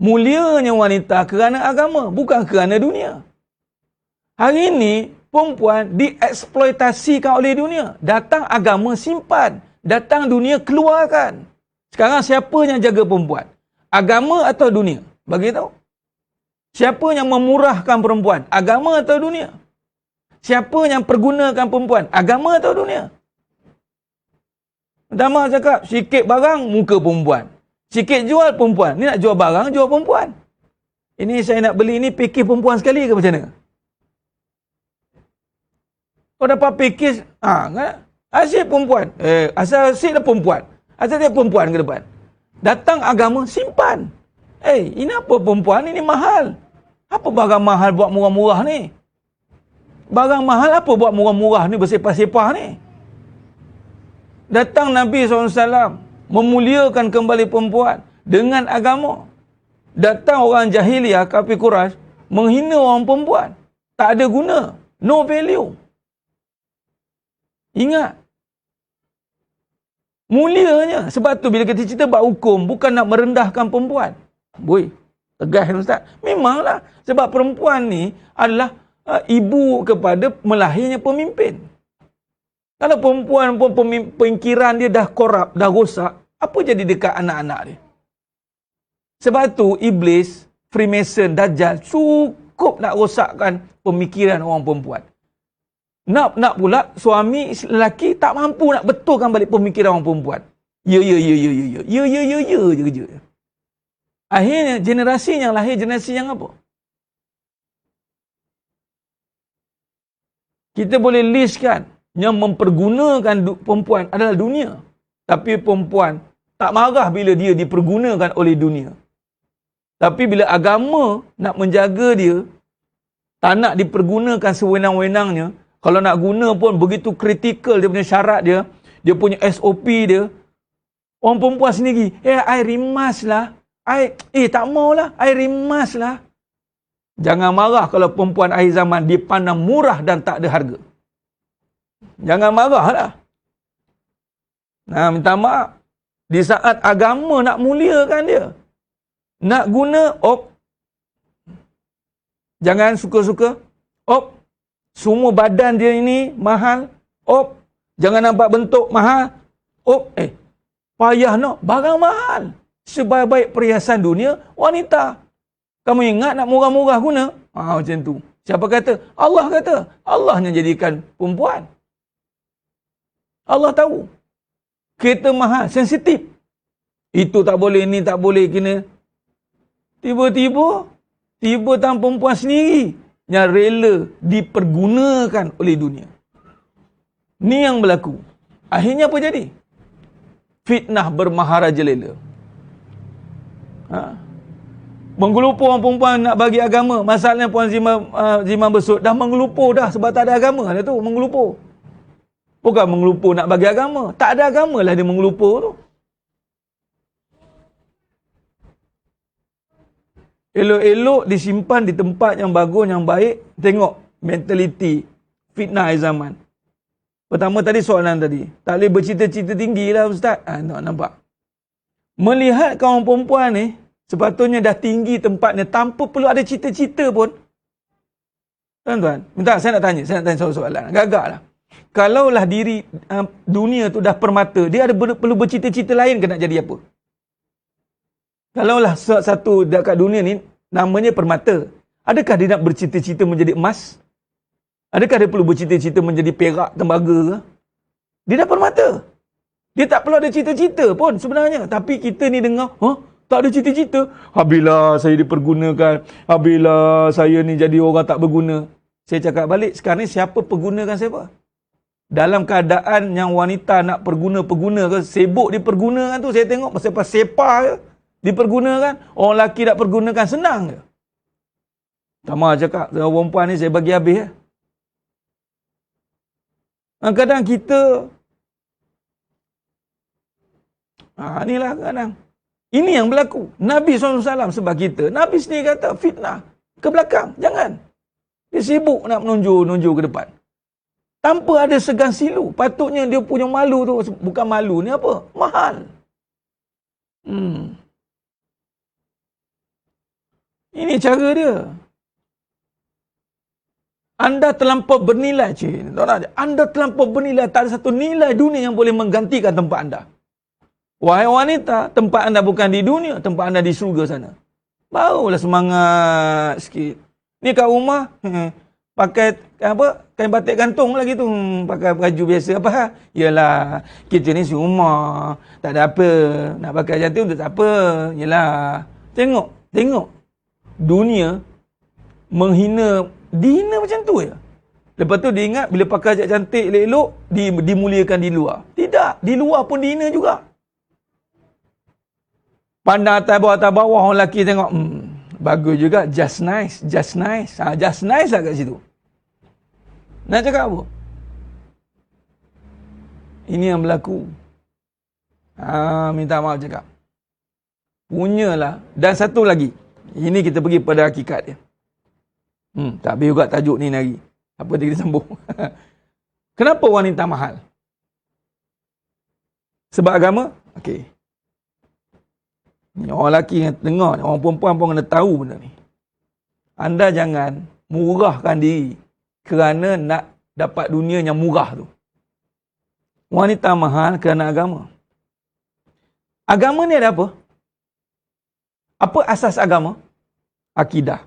Mulianya wanita kerana agama, bukan kerana dunia. Hari ini, perempuan dieksploitasikan oleh dunia. Datang agama simpan. Datang dunia keluarkan. Sekarang siapa yang jaga perempuan? Agama atau dunia? Bagi tahu. Siapa yang memurahkan perempuan? Agama atau dunia? Siapa yang pergunakan perempuan? Agama atau dunia? Pertama cakap, sikit barang, muka perempuan. Sikit jual perempuan. Ni nak jual barang, jual perempuan. Ini saya nak beli ni, pakej perempuan sekali ke macam mana? Kau dapat pakej, asyik perempuan. Asal asyik lah perempuan. Asal dia perempuan ke depan. Datang agama, simpan. Ini apa perempuan? Ini mahal. Apa barang mahal buat murah-murah ni? Barang mahal apa buat murah-murah ni, bersepah-sepah ni? Datang Nabi SAW memuliakan kembali perempuan dengan agama. Datang orang jahiliah, kafir Quraisy, menghina orang perempuan. Tak ada guna. No value. Ingat. Mulianya. Sebab tu bila kita cerita bab hukum, bukan nak merendahkan perempuan. Boy, tegas Ustaz. Memanglah. Sebab perempuan ni adalah ibu kepada melahirnya pemimpin. Kalau perempuan pun pemikiran dia dah korup, dah rosak, apa jadi dekat anak-anak dia? Sebab tu Iblis, Freemason, Dajjal cukup nak rosakkan pemikiran orang perempuan. Nak pula suami lelaki tak mampu nak betulkan balik pemikiran orang perempuan. Ya je kerja. Akhirnya generasi yang lahir generasi yang apa? Kita boleh listkan yang mempergunakan perempuan adalah dunia. Tapi perempuan tak marah bila dia dipergunakan oleh dunia. Tapi bila agama nak menjaga dia, tak nak dipergunakan sewenang-wenangnya, kalau nak guna pun begitu kritikal dia punya syarat dia, dia punya SOP dia, orang perempuan sendiri, I rimas lah. Tak maulah, I rimas lah. Jangan marah kalau perempuan akhir zaman dipandang murah dan tak ada harga. Jangan marah lah. Minta maaf. Di saat agama nak muliakan dia, nak guna, Jangan suka-suka. Semua badan dia ini mahal. Jangan nampak bentuk mahal. Payah nak barang mahal. Sebaik-baik perhiasan dunia, wanita. Kamu ingat nak murah-murah guna? Macam tu. Siapa kata? Allah kata. Allah yang jadikan perempuan. Allah tahu. Kereta mahal, sensitif. Itu tak boleh, ni tak boleh, kena. Tiba-tiba tangan perempuan sendiri yang rela dipergunakan oleh dunia. Ni yang berlaku. Akhirnya apa jadi? Fitnah bermaharajalela. Menggelupur orang perempuan nak bagi agama. Masalahnya Puan Zimam Besut dah menggelupur dah sebab tak ada agama dah tu, menggelupur. Bukan menggelupur nak bagi agama. Tak ada agama lah dia menggelupur tu. Elok-elok disimpan di tempat yang bagus, yang baik. Tengok mentaliti fitnah zaman. Pertama tadi soalan tadi. Tak boleh bercita-cita tinggi lah Ustaz. Nampak. Melihat kaum perempuan ni, sepatutnya dah tinggi tempatnya tanpa perlu ada cita-cita pun. Tuan-tuan, minta saya nak tanya soalan. Gagak lah. Kalaulah diri dunia tu dah permata, dia ada perlu bercita-cita lain ke nak jadi apa? Kalaulah satu dekat dunia ni namanya permata, adakah dia nak bercita-cita menjadi emas? Adakah dia perlu bercita-cita menjadi perak, tembaga ke? Dia dah permata. Dia tak perlu ada cita-cita pun sebenarnya. Tapi kita ni dengar, tak ada cita-cita. Habislah saya dipergunakan. Habislah saya ni jadi orang tak berguna. Saya cakap balik, sekarang ni siapa pergunakan siapa? Dalam keadaan yang wanita nak perguna ke, sibuk dipergunakan tu, saya tengok pasal sepa je dipergunakan. Orang lelaki nak pergunakan senang je. Tamah cakap, orang perempuan ni saya bagi habis. Kadang kita inilah kadang. Ini yang berlaku. Nabi SAW sebab kita. Nabi sendiri kata fitnah ke belakang. Jangan. Dia sibuk nak menunjuk ke depan. Tanpa ada segan silu. Patutnya dia punya malu tu. Bukan malu ni apa? Mahal. Ini cara dia. Anda terlampau bernilai. Anda terlampau bernilai. Tak ada satu nilai dunia yang boleh menggantikan tempat anda. Wahai wanita, tempat anda bukan di dunia, tempat anda di surga sana. Barulah semangat sikit. Ni kat rumah, pakai kain batik gantung lagi tu. Pakai baju biasa. Apa? Yalah, kita ni rumah. Tak ada apa. Nak pakai macam tu untuk tak apa. Yalah. Tengok. Dunia menghina, dihina macam tu je. Lepas tu dia ingat bila pakai cantik elok-elok, dimuliakan di luar. Tidak. Di luar pun dihina juga. Pandang atas bawah, orang lelaki tengok, bagus juga, just nice. Just nice lah kat situ. Nak cakap apa? Ini yang berlaku. Minta maaf cakap. Punyalah. Dan satu lagi. Ini kita pergi pada hakikat dia. Tak habis juga tajuk ni lagi. Apa dia kita sambung? Kenapa wanita mahal? Sebab agama? Okey. Ni orang lelaki yang dengar, orang perempuan pun kena tahu benda ni. Anda jangan murahkan diri kerana nak dapat dunia yang murah tu. Wanita mahal kerana agama. Agama ni ada apa? Apa asas agama? Akidah.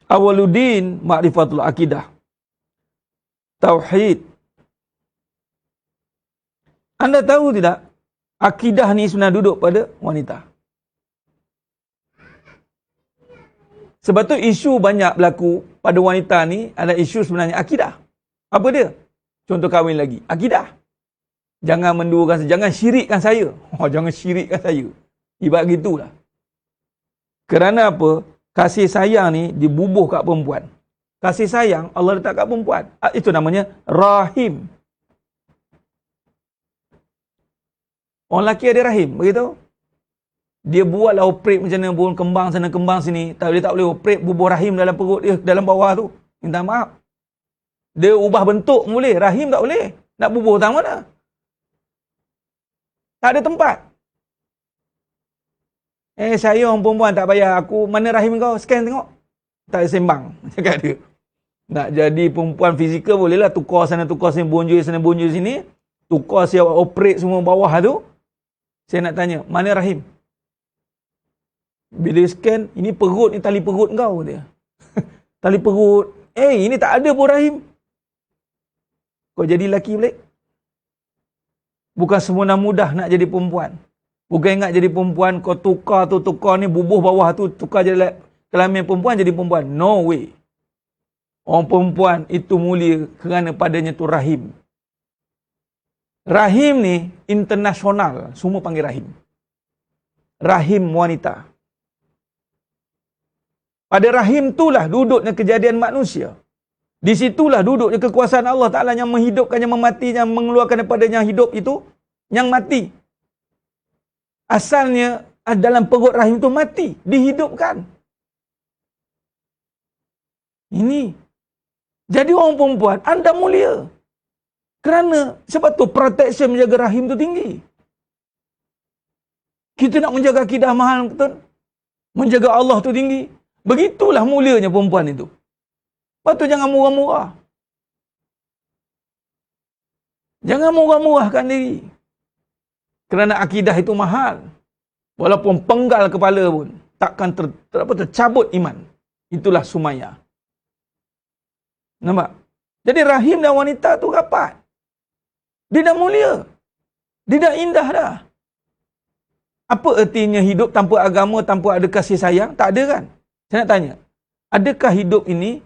Awaluddin ma'rifatul akidah. Tauhid. Anda tahu tidak? Akidah ni sebenarnya duduk pada wanita. Sebab tu isu banyak berlaku pada wanita ni ada isu sebenarnya akidah. Apa dia? Contoh kahwin lagi. Akidah. Jangan menduakan, jangan syirikkan saya. Jangan syirikkan saya. Ibarat gitulah. Kerana apa? Kasih sayang ni dibubuh kat perempuan. Kasih sayang Allah letak kat perempuan. Itu namanya rahim. Orang lelaki ada rahim, begitu? Dia buatlah operate macam mana pun, kembang sana kembang sini. Tak boleh operate bubuh rahim dalam perut dia, dalam bawah tu. Minta maaf. Dia ubah bentuk boleh, rahim tak boleh. Nak bubuh tang mana? Tak ada tempat. Saya orang perempuan tak payah. Aku mana rahim kau? Scan tengok. Tak sembang. Cakap dia. Nak jadi perempuan fizikal bolehlah. Tukar sana, tukar sini, bonjol sana, bonjol sini. Tukar siap operate semua bawah tu. Saya nak tanya, mana rahim? Bila scan, ini perut, ni tali perut kau dia. Tali perut. Ini tak ada pun rahim. Kau jadi lelaki balik. Bukan semua mudah nak jadi perempuan. Bukan ingat jadi perempuan, kau tukar tu, tukar ni, bubuh bawah tu, tukar jadi kelamin perempuan, jadi perempuan. No way. Orang perempuan itu mulia kerana padanya tu rahim. Rahim ni internasional. Semua panggil rahim. Rahim wanita. Pada rahim itulah duduknya kejadian manusia. Di situlah duduknya kekuasaan Allah Ta'ala yang menghidupkan, yang memati, yang mengeluarkan daripada yang hidup itu, yang mati. Asalnya dalam perut rahim itu mati, dihidupkan. Ini. Jadi orang perempuan, anda mulia. Kerana sebab tu protection menjaga rahim tu tinggi. Kita nak menjaga akidah mahal, betul? Menjaga Allah tu tinggi. Begitulah mulianya perempuan itu. Lepas tu jangan murah-murah. Jangan murah-murahkan diri. Kerana akidah itu mahal. Walaupun penggal kepala pun, takkan tercabut iman. Itulah Sumayyah. Nampak? Jadi rahim dan wanita tu rapat. Dia dah mulia. Dia dah indah dah. Apa ertinya hidup tanpa agama, tanpa ada kasih sayang? Tak ada kan? Saya nak tanya. Adakah hidup ini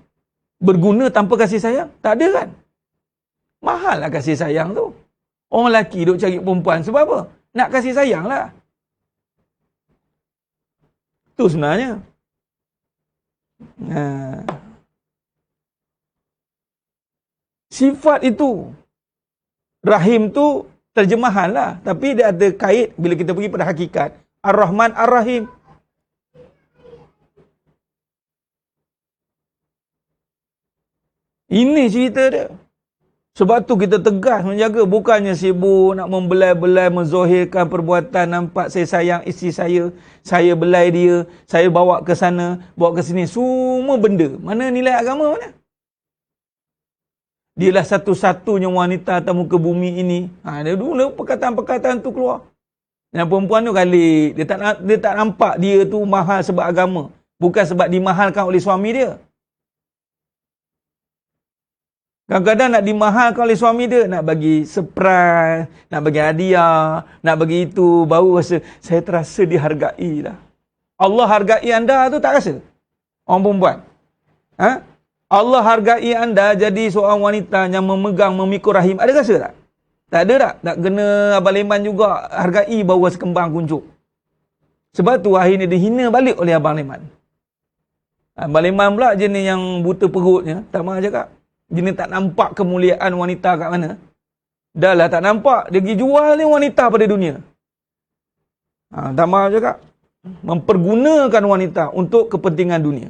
berguna tanpa kasih sayang? Tak ada kan? Mahal lah kasih sayang tu. Orang lelaki duk cari perempuan. Sebab apa? Nak kasih sayang lah. Tu sebenarnya. Sifat itu. Rahim tu terjemahan lah. Tapi dia ada kait bila kita pergi pada hakikat. Ar-Rahman, Ar-Rahim. Ini cerita dia. Sebab tu kita tegas menjaga. Bukannya sibuk nak membelai-belai, menzohirkan perbuatan. Nampak saya sayang isteri saya. Saya belai dia. Saya bawa ke sana, bawa ke sini. Semua benda. Mana nilai agama mana? Dialah satu-satunya wanita atas muka bumi ini. Dia dulu perkataan-perkataan tu keluar. Yang perempuan tu kali. Dia tak nampak dia tu mahal sebab agama. Bukan sebab dimahalkan oleh suami dia. Kadang-kadang nak dimahalkan oleh suami dia. Nak bagi surprise. Nak bagi hadiah. Nak bagi itu. Baru rasa, saya terasa dihargai lah. Allah hargai anda tu tak rasa? Orang perempuan. Allah hargai anda jadi seorang wanita yang memegang, memikul rahim. Ada rasa tak? Tak ada tak? Tak kena Abang Leman juga hargai baru rasa kembang kuncup. Sebab tu akhirnya dihina balik oleh Abang Leman. Abang Leman pula jenis yang buta perutnya. Tak mahu cakap. Jenis tak nampak kemuliaan wanita kat mana. Dah lah tak nampak. Dia pergi jual ni wanita pada dunia. Tak mahu cakap. Mempergunakan wanita untuk kepentingan dunia.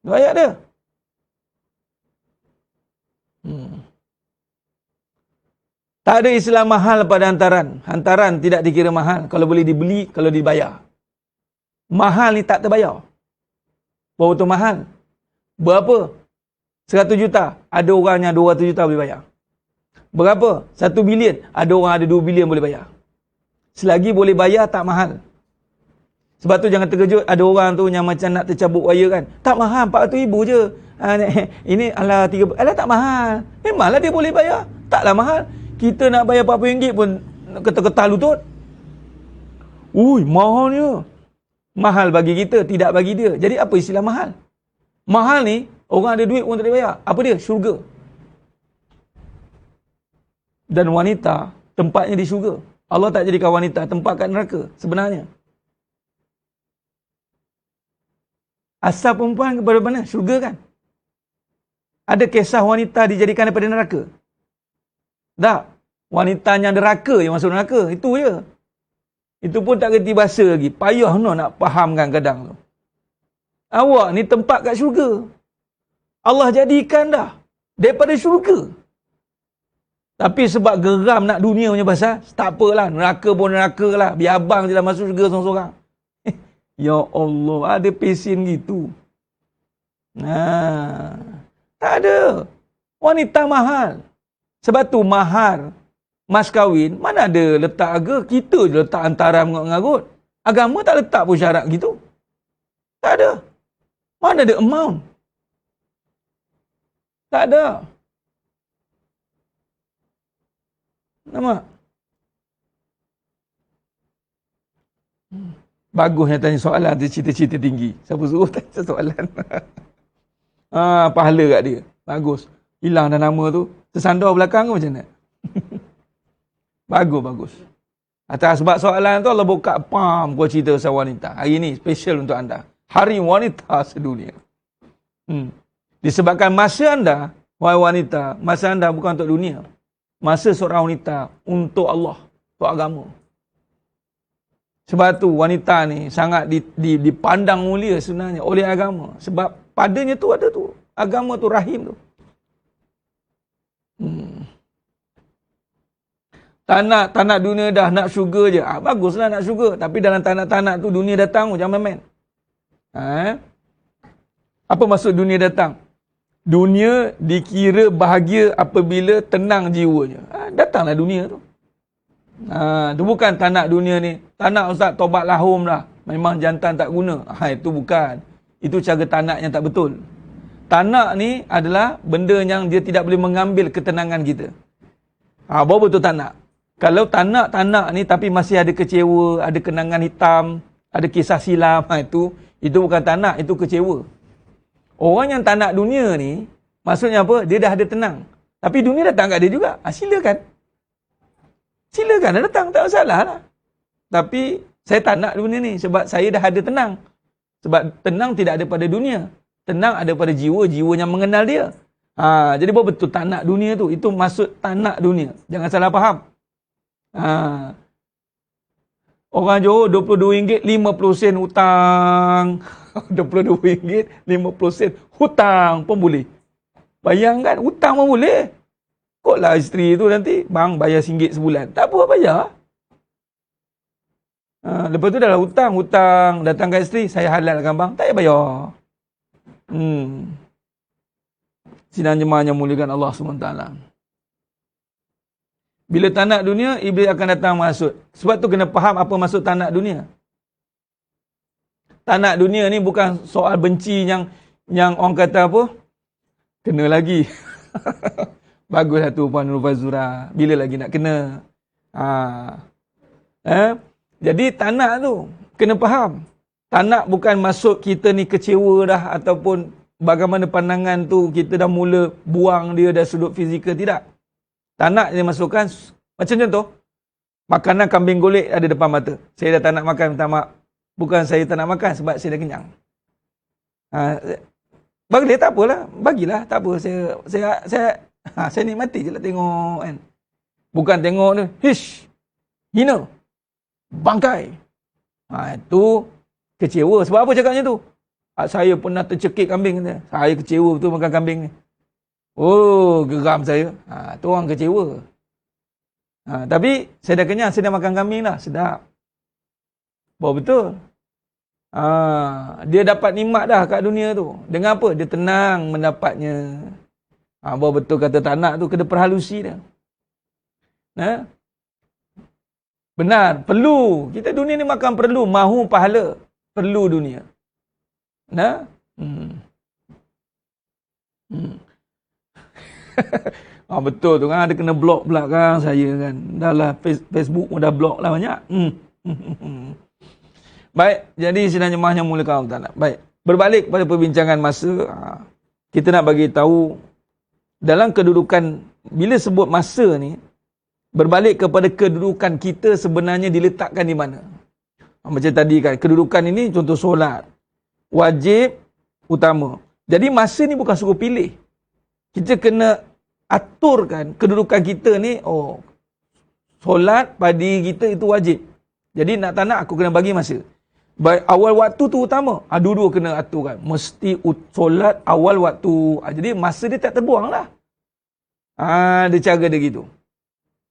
Ayat dia. Tak ada istilah mahal pada hantaran. Hantaran tidak dikira mahal. Kalau boleh dibeli, kalau dibayar. Mahal ni tak terbayar. Baru tu mahal. Berapa? 100 juta. Ada orang yang 200 juta boleh bayar. Berapa? 1 bilion. Ada orang ada 2 bilion boleh bayar. Selagi boleh bayar, tak mahal. Sebab tu jangan terkejut. Ada orang tu yang macam nak tercabut wire kan. Tak mahal, 400 ribu je. Ini ala 3. Alah tak mahal. Memanglah dia boleh bayar. Taklah mahal. Kita nak bayar 40 ringgit pun ketal-ketal lutut. Mahalnya. Mahal bagi kita, tidak bagi dia. Jadi apa istilah mahal? Mahal ni, orang ada duit pun tak boleh bayar. Apa dia? Syurga. Dan wanita, tempatnya di syurga. Allah tak jadikan wanita tempat kat neraka sebenarnya. Asal perempuan kepada mana? Syurga kan? Ada kisah wanita dijadikan daripada neraka? Tak. Wanita yang neraka yang masuk neraka. Itu je. Itu pun tak kerti bahasa lagi. Payah nak fahamkan kadang tu. Awak ni tempat kat syurga. Allah jadikan dah. Daripada syurga. Tapi sebab geram nak dunia punya pasal, tak apalah, neraka pun neraka lah. Biar abang je lah masuk syurga seorang-seorang. Ya Allah, ada pesen gitu. Tak ada. Wanita mahal. Sebab tu mahar, mas kahwin, mana ada letak harga? Kita je letak antara mengarut-ngarut. Agama tak letak pun syarat gitu. Tak ada. Mana ada amount? Tak ada. Nampak? Bagusnya tanya soalan tu cita-cita tinggi. Siapa suruh tanya soalan? Pahala kat dia. Bagus. Hilang dah nama tu. Tersandar belakang ke macam mana? Bagus. Atas sebab soalan tu Allah buka pam kau cerita pasal wanita. Hari ni special untuk anda. Hari wanita sedunia. Disebabkan masa anda, wahai wanita, masa anda bukan untuk dunia. Masa seorang wanita untuk Allah, untuk agama. Sebab tu wanita ni sangat dipandang mulia sebenarnya oleh agama. Sebab padanya tu ada tu. Agama tu rahim tu. Tak nak dunia dah, nak syurga je. Baguslah nak syurga. Tapi dalam tak nak tu dunia datang, jangan main-main. Apa maksud dunia datang? Dunia dikira bahagia apabila tenang jiwanya. Datanglah dunia tu. Tu bukan tak nak dunia ni. Tak nak ustaz, tobat lahum lah. Memang jantan tak guna. Itu bukan. Itu cara tanak yang tak betul. Tanak ni adalah benda yang dia tidak boleh mengambil ketenangan kita. Baru betul tanak. Kalau tanak ni tapi masih ada kecewa, ada kenangan hitam, ada kisah silam, itu bukan tanak, itu kecewa. Orang yang tak nak dunia ni, maksudnya apa? Dia dah ada tenang. Tapi dunia datang kat dia juga. Silakan. Silakan datang, tak masalah lah. Tapi saya tak nak dunia ni sebab saya dah ada tenang. Sebab tenang tidak ada pada dunia. Tenang ada pada jiwa yang mengenal dia. Jadi betul tak nak dunia tu. Itu maksud tak nak dunia. Jangan salah faham. Orang Johor RM22 50 sen hutang. RM22 50 sen hutang pun boleh. Bayangkan hutang pun boleh. Koklah isteri tu nanti, bang bayar RM1 sebulan. Tak apa, bayar. Lepas tu dah lah hutang datang kat isteri, saya halalkan bang, tak payah bayar. Sidang jemaah yang muliakan Allah SWT. Bila tak nak dunia, iblis akan datang masuk. Sebab tu kena faham apa maksud tak nak dunia. Tak nak dunia ni bukan soal benci yang orang kata apa? Kena lagi. Baguslah tu Puan Nur Fazura. Bila lagi nak kena? Jadi tak nak tu. Kena faham. Tak nak bukan maksud kita ni kecewa dah ataupun bagaimana pandangan tu kita dah mula buang dia dari sudut fizikal. Tidak. Tak nak dia masukkan. Macam contoh. Makanan kambing golek ada depan mata. Saya dah tak nak makan, minta maaf. Bukan saya tak nak makan sebab saya dah kenyang. Bagi dia tak apalah. Bagilah. Tak apa. Saya nikmati je lah tengok kan. Bukan tengok ni. Hina. Bangkai. Itu kecewa. Sebab apa cakapnya tu? Saya pernah tercekik kambing. Saya kecewa betul makan kambing ni. Geram saya. Tu orang kecewa. Tapi saya dah kenyang. Saya dah makan kambing lah. Sedap. Betul. Dia dapat nikmat dah kat dunia tu. Dengan apa? Dia tenang mendapatnya. Betul kata tak nak tu. Kena perhalusi dah. Benar. Perlu. Kita dunia ni makan perlu. Mahu pahala. Perlu dunia. Betul tu kan. Ada kena blok pula kan saya kan. Dah lah Facebook pun dah blok lah banyak. Baik. Jadi sidang jemaah yang muliakan Allah. Baik. Berbalik pada perbincangan masa. Kita nak bagi tahu. Dalam kedudukan. Bila sebut masa ni. Berbalik kepada kedudukan kita sebenarnya diletakkan di mana. Macam tadi kan. Kedudukan ini contoh solat. Wajib utama. Jadi masa ni bukan suruh pilih. Kita kena aturkan kedudukan kita ni. Solat pada diri kita itu wajib. Jadi nak tak nak aku kena bagi masa. Baik, awal waktu tu utama. Dua-dua kena aturkan. Mesti solat awal waktu. Jadi masa dia tak terbuang lah. Dia cara dia gitu.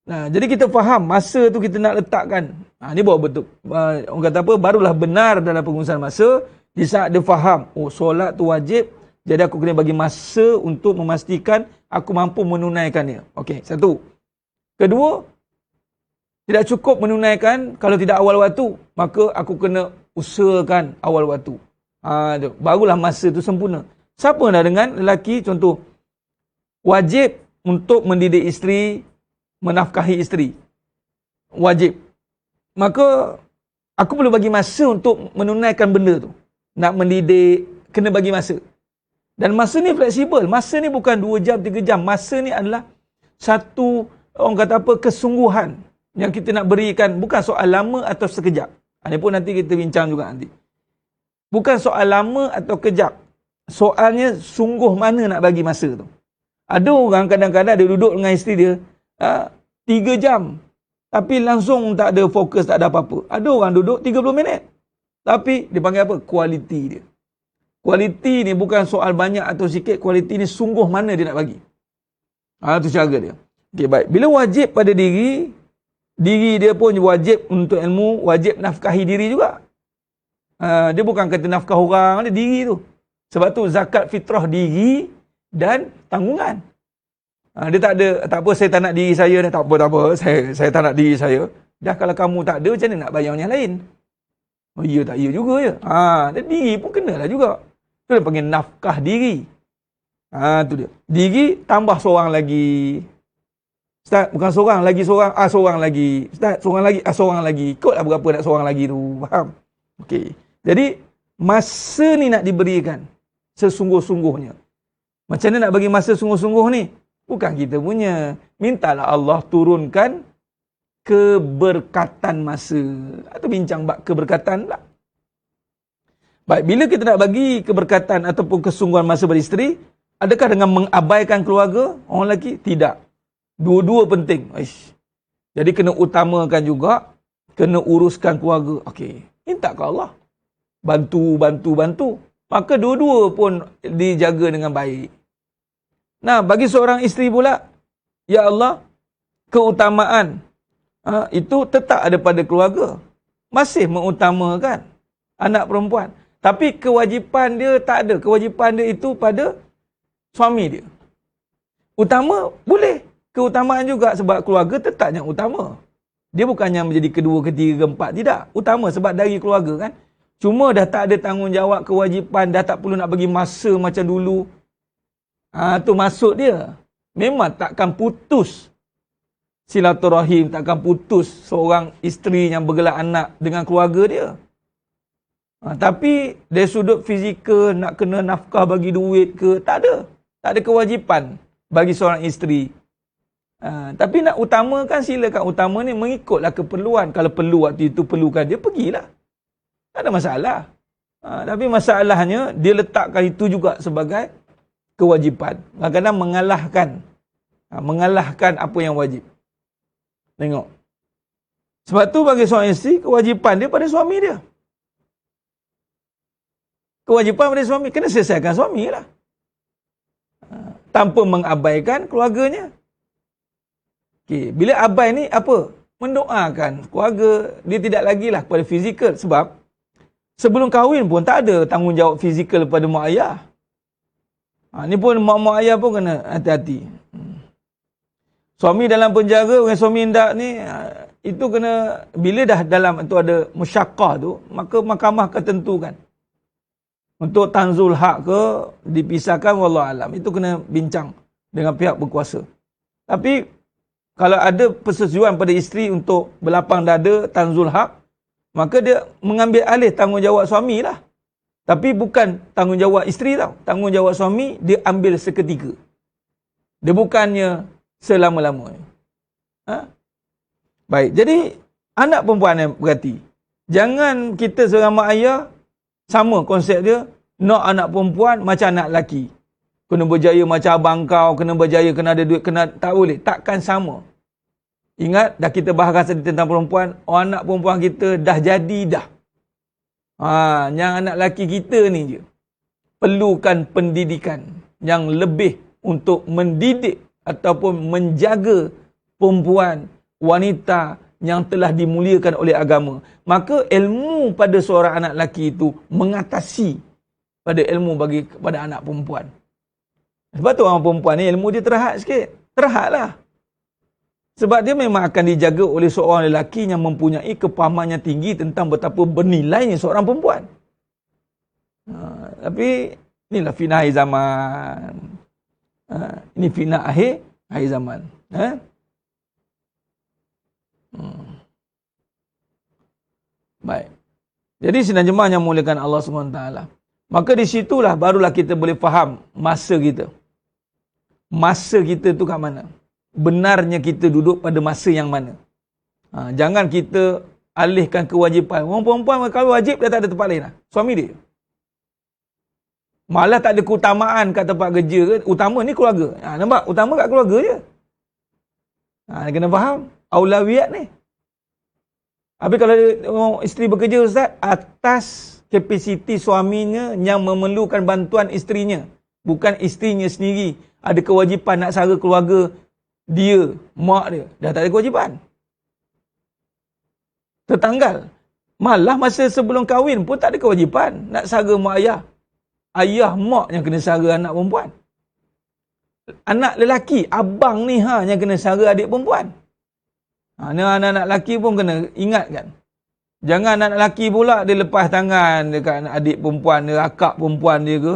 Nah, jadi kita faham masa tu kita nak letakkan. Ni baru betul. Orang kata apa? Barulah benar dalam pengurusan masa di saat dia faham, oh solat tu wajib, jadi aku kena bagi masa untuk memastikan aku mampu menunaikannya. Okey, satu. Kedua, tidak cukup menunaikan kalau tidak awal waktu, maka aku kena usahakan awal waktu. Barulah masa tu sempurna. Siapa nak dengan lelaki contoh wajib untuk mendidik isteri, menafkahi isteri. Wajib. Maka aku perlu bagi masa untuk menunaikan benda tu. Nak mendidik, kena bagi masa. Dan masa ni fleksibel. Masa ni bukan 2 jam, 3 jam. Masa ni adalah satu, orang kata apa, kesungguhan yang kita nak berikan. Bukan soal lama atau sekejap. Ini pun nanti kita bincang juga nanti. Bukan soal lama atau kejap. Soalnya sungguh mana nak bagi masa tu. Ada orang kadang-kadang dia duduk dengan isteri dia 3 jam. Tapi langsung tak ada fokus, tak ada apa-apa. Ada orang duduk 30 minit. Tapi dia panggil apa? Kualiti dia. Kualiti ni bukan soal banyak atau sikit. Kualiti ni sungguh mana dia nak bagi. Itu cara dia. Okay, baik. Bila wajib pada diri dia pun wajib untuk ilmu, wajib nafkahi diri juga. Dia bukan kata nafkah orang, dia diri tu. Sebab tu zakat fitrah diri dan tanggungan. Dia tak ada, tak apa saya tak nak diri saya dah, tak apa, saya tak nak diri saya. Dah kalau kamu tak ada, macam mana nak bayar yang lain? Oh iya tak iya juga ya. Dan diri pun kenalah juga. Tu dia panggil nafkah diri. Tu dia. Diri tambah seorang lagi. Ustaz, bukan seorang lagi. Ustaz, seorang lagi. Ikutlah berapa nak seorang lagi tu. Faham? Okey. Jadi, masa ni nak diberikan sesungguh-sungguhnya. Macam mana nak bagi masa sungguh-sungguh ni? Bukan kita punya. Mintalah Allah turunkan keberkatan masa. Atau bincang bab keberkatan pula. Baik, bila kita nak bagi keberkatan ataupun kesungguhan masa beristeri, adakah dengan mengabaikan keluarga orang lelaki? Tidak. Dua-dua penting. Jadi kena utamakan juga, kena uruskan keluarga. Okey, minta ke Allah. Bantu. Maka dua-dua pun dijaga dengan baik. Nah, bagi seorang isteri pula, ya Allah, keutamaan itu tetap ada pada keluarga. Masih mengutamakan anak perempuan. Tapi kewajipan dia tak ada. Kewajipan dia itu pada suami dia. Utama boleh. Keutamaan juga sebab keluarga tetap yang utama. Dia bukannya menjadi kedua, ketiga, keempat. Tidak. Utama sebab dari keluarga kan. Cuma dah tak ada tanggungjawab, kewajipan. Dah tak perlu nak bagi masa macam dulu. Tu maksud dia. Memang takkan putus silaturahim, takkan putus seorang isteri yang bergelar anak dengan keluarga dia. Tapi dari sudut fizikal, nak kena nafkah bagi duit ke, tak ada. Tak ada kewajipan bagi seorang isteri. Tapi nak utamakan, silakan utama ni mengikutlah keperluan. Kalau perlu waktu itu, perlukan dia, pergilah. Tak ada masalah. Tapi masalahnya, dia letakkan itu juga sebagai kewajipan. Kadang-kadang mengalahkan apa yang wajib. Tengok. Sebab tu bagi seorang isteri, kewajipan dia pada suami dia. Kewajipan pada suami, kena selesaikan suami lah. Tanpa mengabaikan keluarganya. Okay. Bila abai ni apa? Mendoakan keluarga. Dia tidak lagi lah pada fizikal. Sebab sebelum kahwin pun tak ada tanggungjawab fizikal pada mak ayah. Ni pun mak ayah pun kena hati-hati. Suami dalam penjara, orang suami hendak ni, itu kena, bila dah dalam itu ada musyaqqah tu, maka mahkamah akan tentukan. Untuk tanzul hak ke, dipisahkan, wallahualam. Itu kena bincang dengan pihak berkuasa. Tapi, kalau ada persetujuan pada isteri untuk berlapang dada, tanzul hak, maka dia mengambil alih tanggungjawab suami lah. Tapi bukan tanggungjawab isteri tau. Tanggungjawab suami, dia ambil seketika. Dia bukannya selama-lamanya. Baik, jadi anak perempuan yang berhati. Jangan kita seorang mak ayah, sama konsep dia, nak anak perempuan macam anak lelaki. Kena berjaya macam abang kau, kena berjaya, kena ada duit, kena, tak boleh. Takkan sama. Ingat, dah kita bahas tentang perempuan, anak perempuan kita dah jadi dah. Yang anak lelaki kita ni je. Perlukan pendidikan yang lebih untuk mendidik ataupun menjaga perempuan wanita yang telah dimuliakan oleh agama. Maka ilmu pada seorang anak lelaki itu mengatasi pada ilmu bagi kepada anak perempuan. Sebab tu orang perempuan ni ilmu dia terhad sikit. Terhad lah. Sebab dia memang akan dijaga oleh seorang lelaki yang mempunyai kepahaman yang tinggi tentang betapa bernilainya seorang perempuan. Tapi inilah fitnah akhir zaman. Ini fitnah akhir zaman. Baik. Jadi sidang jemaah yang muliakan Allah SWT. Maka di situlah barulah kita boleh faham masa kita. Masa kita tu kat mana? Benarnya kita duduk pada masa yang mana? Jangan kita alihkan kewajipan. Orang perempuan kalau wajib dia tak ada tempat lain lah. Suami dia. Malah tak ada keutamaan kat tempat kerja ke. Utama ni keluarga. Nampak? Utama kat keluarga je. Kena faham. Aulawiyat ni. Habis kalau isteri bekerja Ustaz, atas kapasiti suaminya yang memerlukan bantuan isterinya. Bukan isterinya sendiri. Ada kewajipan nak sara keluarga dia, mak dia. Dah tak ada kewajipan. Tertanggal. Malah masa sebelum kahwin pun tak ada kewajipan nak sara mak ayah. Ayah mak yang kena sara anak perempuan. Anak lelaki, abang ni yang kena sara adik perempuan. Anak-anak lelaki pun kena ingatkan. Jangan anak lelaki pula dia lepas tangan dekat adik perempuan dia, akak perempuan dia ke.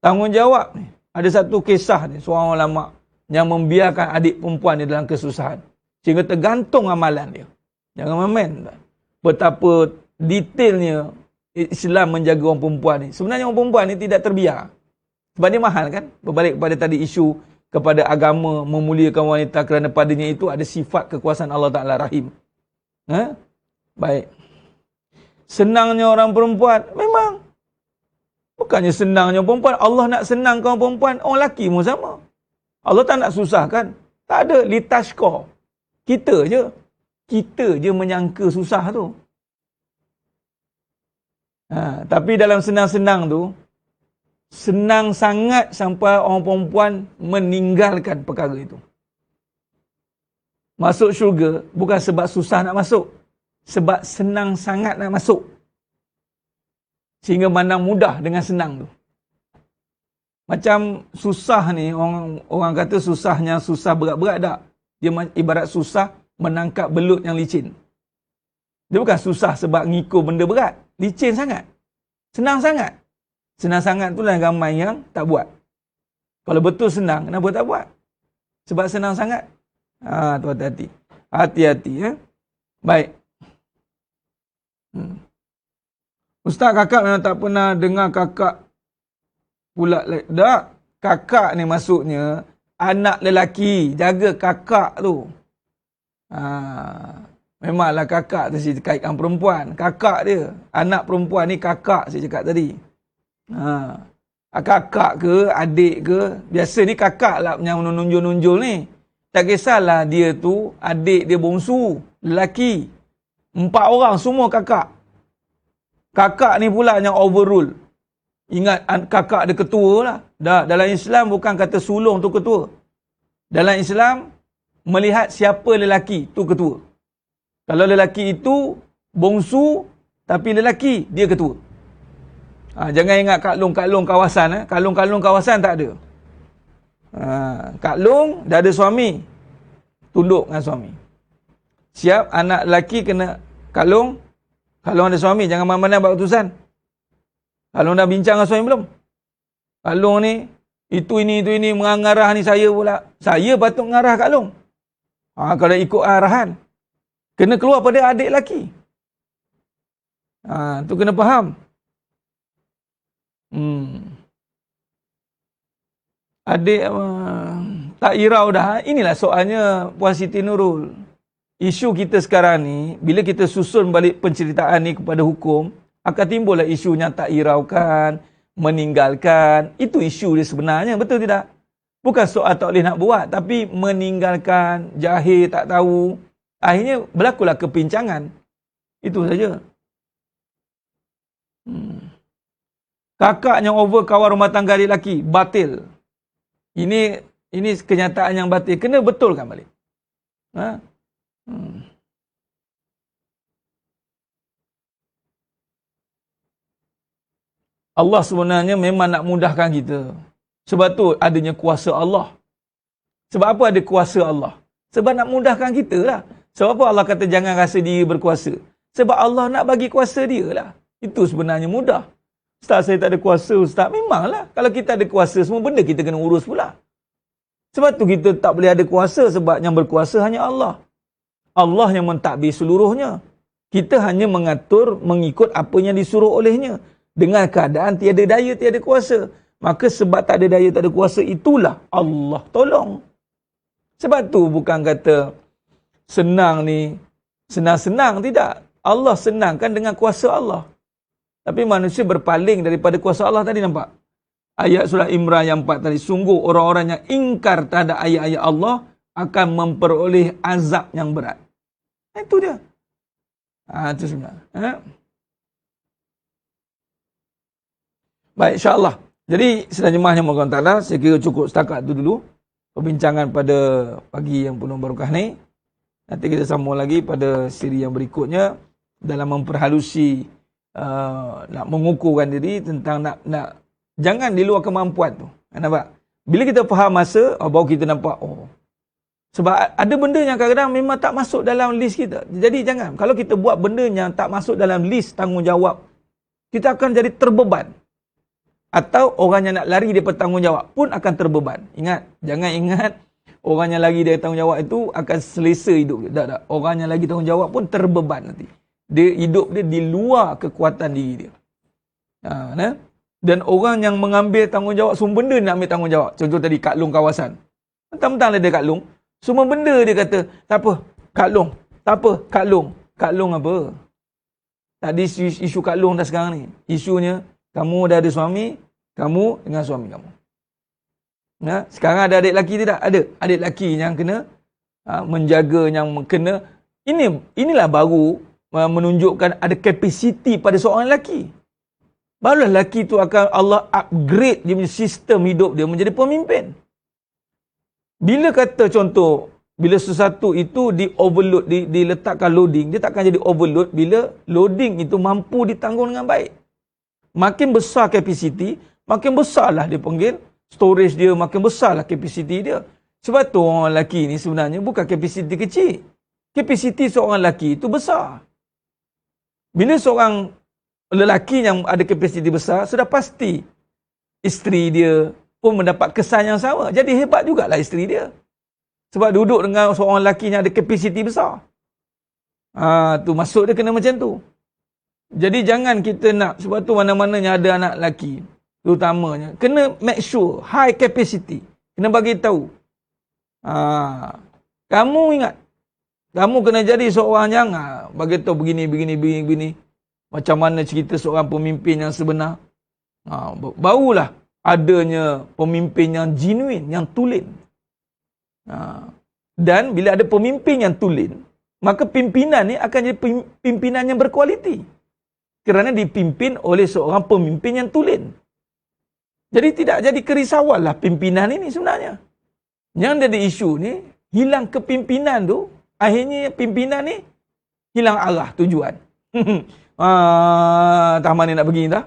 Tanggungjawab ni. Ada satu kisah ni, seorang ulama yang membiarkan adik perempuan dia dalam kesusahan. Sehingga tergantung amalan dia. Jangan main. Betapa detailnya Islam menjaga orang perempuan ni. Sebenarnya orang perempuan ni tidak terbiar. Sebab dia mahal kan? Berbalik kepada tadi isu kepada agama memuliakan wanita kerana padanya itu ada sifat kekuasaan Allah Ta'ala Rahim. Baik. Senangnya orang perempuan? Memang. Bukannya senangnya perempuan. Allah nak senangkan orang perempuan. Orang lelaki pun sama. Allah tak nak susahkan. Tak ada. Litashqa. Kita je menyangka susah tu. Tapi dalam senang-senang tu, senang sangat sampai orang perempuan meninggalkan perkara itu. Masuk syurga bukan sebab susah nak masuk. Sebab senang sangat nak masuk. Sehingga mandang mudah dengan senang tu. Macam susah ni, orang kata susahnya susah berat-berat tak. Dia ibarat susah menangkap belut yang licin. Dia bukan susah sebab ngikut benda berat. Licin sangat. Senang sangat. Senang sangat tu lah ramai yang tak buat. Kalau betul senang, kenapa tak buat? Sebab senang sangat. Tu hati-hati. Hati-hati. Baik. Ustaz, kakak memang tak pernah dengar kakak pula. Tak. Kakak ni maksudnya anak lelaki. Jaga kakak tu. Memanglah kakak tu saya kaitkan perempuan. Kakak dia. Anak perempuan ni kakak saya cakap tadi. Kakak ke, adik ke. Biasa ni kakak lah yang menunjuk-nunjuk ni. Tak kisahlah dia tu, adik dia bongsu, lelaki. 4 orang semua kakak. Kakak ni pula yang overrule. Ingat kakak dia ketua lah. Dalam Islam bukan kata sulung tu ketua. Dalam Islam, melihat siapa lelaki tu ketua. Kalau lelaki itu bongsu, tapi lelaki, dia ketua. Jangan ingat kaklung-kaklung kawasan. Kaklung-kaklung kawasan tak ada. Kaklung dah ada suami. Tunduk dengan suami. Siap anak lelaki kena kaklung. Kaklung ada suami. Jangan mana-mana buat keputusan. Kaklung dah bincang dengan suami belum? Kaklung ni, itu ini mengarah ni saya pula. Saya patut mengarah kaklung. Kalau ikut arahan. Kena keluar pada adik lelaki. Tu kena faham. Adik tak irau dah. Inilah soalnya Puan Siti Nurul. Isu kita sekarang ni, bila kita susun balik penceritaan ni kepada hukum, akan timbullah isu yang tak iraukan, meninggalkan. Itu isu dia sebenarnya, betul tidak? Bukan soal tak boleh nak buat, tapi meninggalkan, jahil, tak tahu. Akhirnya berlakulah kepincangan. Itu saja. Kakak yang over kawan rumah tangga adik lelaki, batil. Ini kenyataan yang batil. Kena betulkan balik. Hmm. Allah sebenarnya memang nak mudahkan kita. Sebab tu adanya kuasa Allah. Sebab apa ada kuasa Allah? Sebab nak mudahkan kita lah. Sebab apa Allah kata jangan rasa diri berkuasa? Sebab Allah nak bagi kuasa dia lah. Itu sebenarnya mudah. Ustaz, saya tak ada kuasa, Ustaz. Memanglah. Kalau kita ada kuasa, semua benda kita kena urus pula. Sebab tu kita tak boleh ada kuasa, sebab yang berkuasa hanya Allah. Allah yang mentadbir seluruhnya. Kita hanya mengatur, mengikut apa yang disuruh olehnya. Dengan keadaan tiada daya, tiada kuasa. Maka sebab tak ada daya, tak ada kuasa, itulah Allah tolong. Sebab tu bukan kata senang ni, senang-senang. Tidak. Allah senangkan dengan kuasa Allah. Tapi manusia berpaling daripada kuasa Allah tadi, nampak? Ayat surah Imran yang 4 tadi. Sungguh orang-orang yang ingkar terhadap ayat-ayat Allah akan memperoleh azab yang berat. Itu dia. Itu sebenarnya. Baik, insyaAllah. Jadi, sedang jemaahnya mohon ta'ala, saya kira cukup setakat itu dulu. Perbincangan pada pagi yang penuh barakah ni. Nanti kita sambung lagi pada siri yang berikutnya. Dalam memperhalusi, nak mengukurkan diri tentang nak jangan di luar kemampuan tu. Nampak? Bila kita faham masa, baru kita nampak, sebab ada benda yang kadang-kadang memang tak masuk dalam list kita. Jadi jangan. Kalau kita buat benda yang tak masuk dalam list tanggungjawab, kita akan jadi terbeban. Atau orang yang nak lari daripada tanggungjawab pun akan terbeban. Ingat, jangan ingat orang yang lari dari tanggungjawab itu akan selesa hidup dia. Tak. Orang yang lagi tanggungjawab pun terbeban nanti. Dia hidup dia di luar kekuatan diri dia. Dan orang yang mengambil tanggungjawab, semua benda nak ambil tanggungjawab. Contoh tadi, Kak Long kawasan. Mentang-mentang ada Kak Long, semua benda dia kata, tak apa, Kak Long. Tak apa, Kak Long. Kak Long apa? Tadi isu Kak Long dah sekarang ni. Isunya, kamu dah ada suami, kamu dengan suami kamu. Sekarang ada adik lelaki tidak? Ada. Adik lelaki yang kena menjaga, yang kena. Inilah baru menunjukkan ada kapasiti pada seorang lelaki. Barulah lelaki tu akan Allah upgrade dia punya sistem hidup dia menjadi pemimpin. Bila kata contoh, bila sesuatu itu di overload, diletakkan loading, dia takkan jadi overload bila loading itu mampu ditanggung dengan baik. Makin besar kapasiti, makin besarlah dia panggil storage dia, makin besarlah kapasiti dia. Sebab tu orang lelaki ni sebenarnya bukan kapasiti kecil. Kapasiti seorang lelaki itu besar. Bila seorang lelaki yang ada kapasiti besar, sudah pasti isteri dia pun mendapat kesan yang sama. Jadi hebat jugalah isteri dia. Sebab duduk dengan seorang lelaki yang ada kapasiti besar. Tu masuk dia kena macam tu. Jadi jangan kita nak, sebab tu mana-mana yang ada anak lelaki, terutamanya, kena make sure high capacity. Kena bagi tahu. Kamu ingat, kamu kena jadi seorang yang bagi tahu begini. Macam mana cerita seorang pemimpin yang sebenar. Barulah adanya pemimpin yang genuine, yang tulen. Dan bila ada pemimpin yang tulen, maka pimpinan ni akan jadi pimpinan yang berkualiti. Kerana dipimpin oleh seorang pemimpin yang tulen. Jadi tidak jadi kerisauan lah pimpinan ini sebenarnya. Yang ada isu ni, hilang kepimpinan tu, akhirnya pimpinan ni hilang arah tujuan. Tak mana nak pergi dah.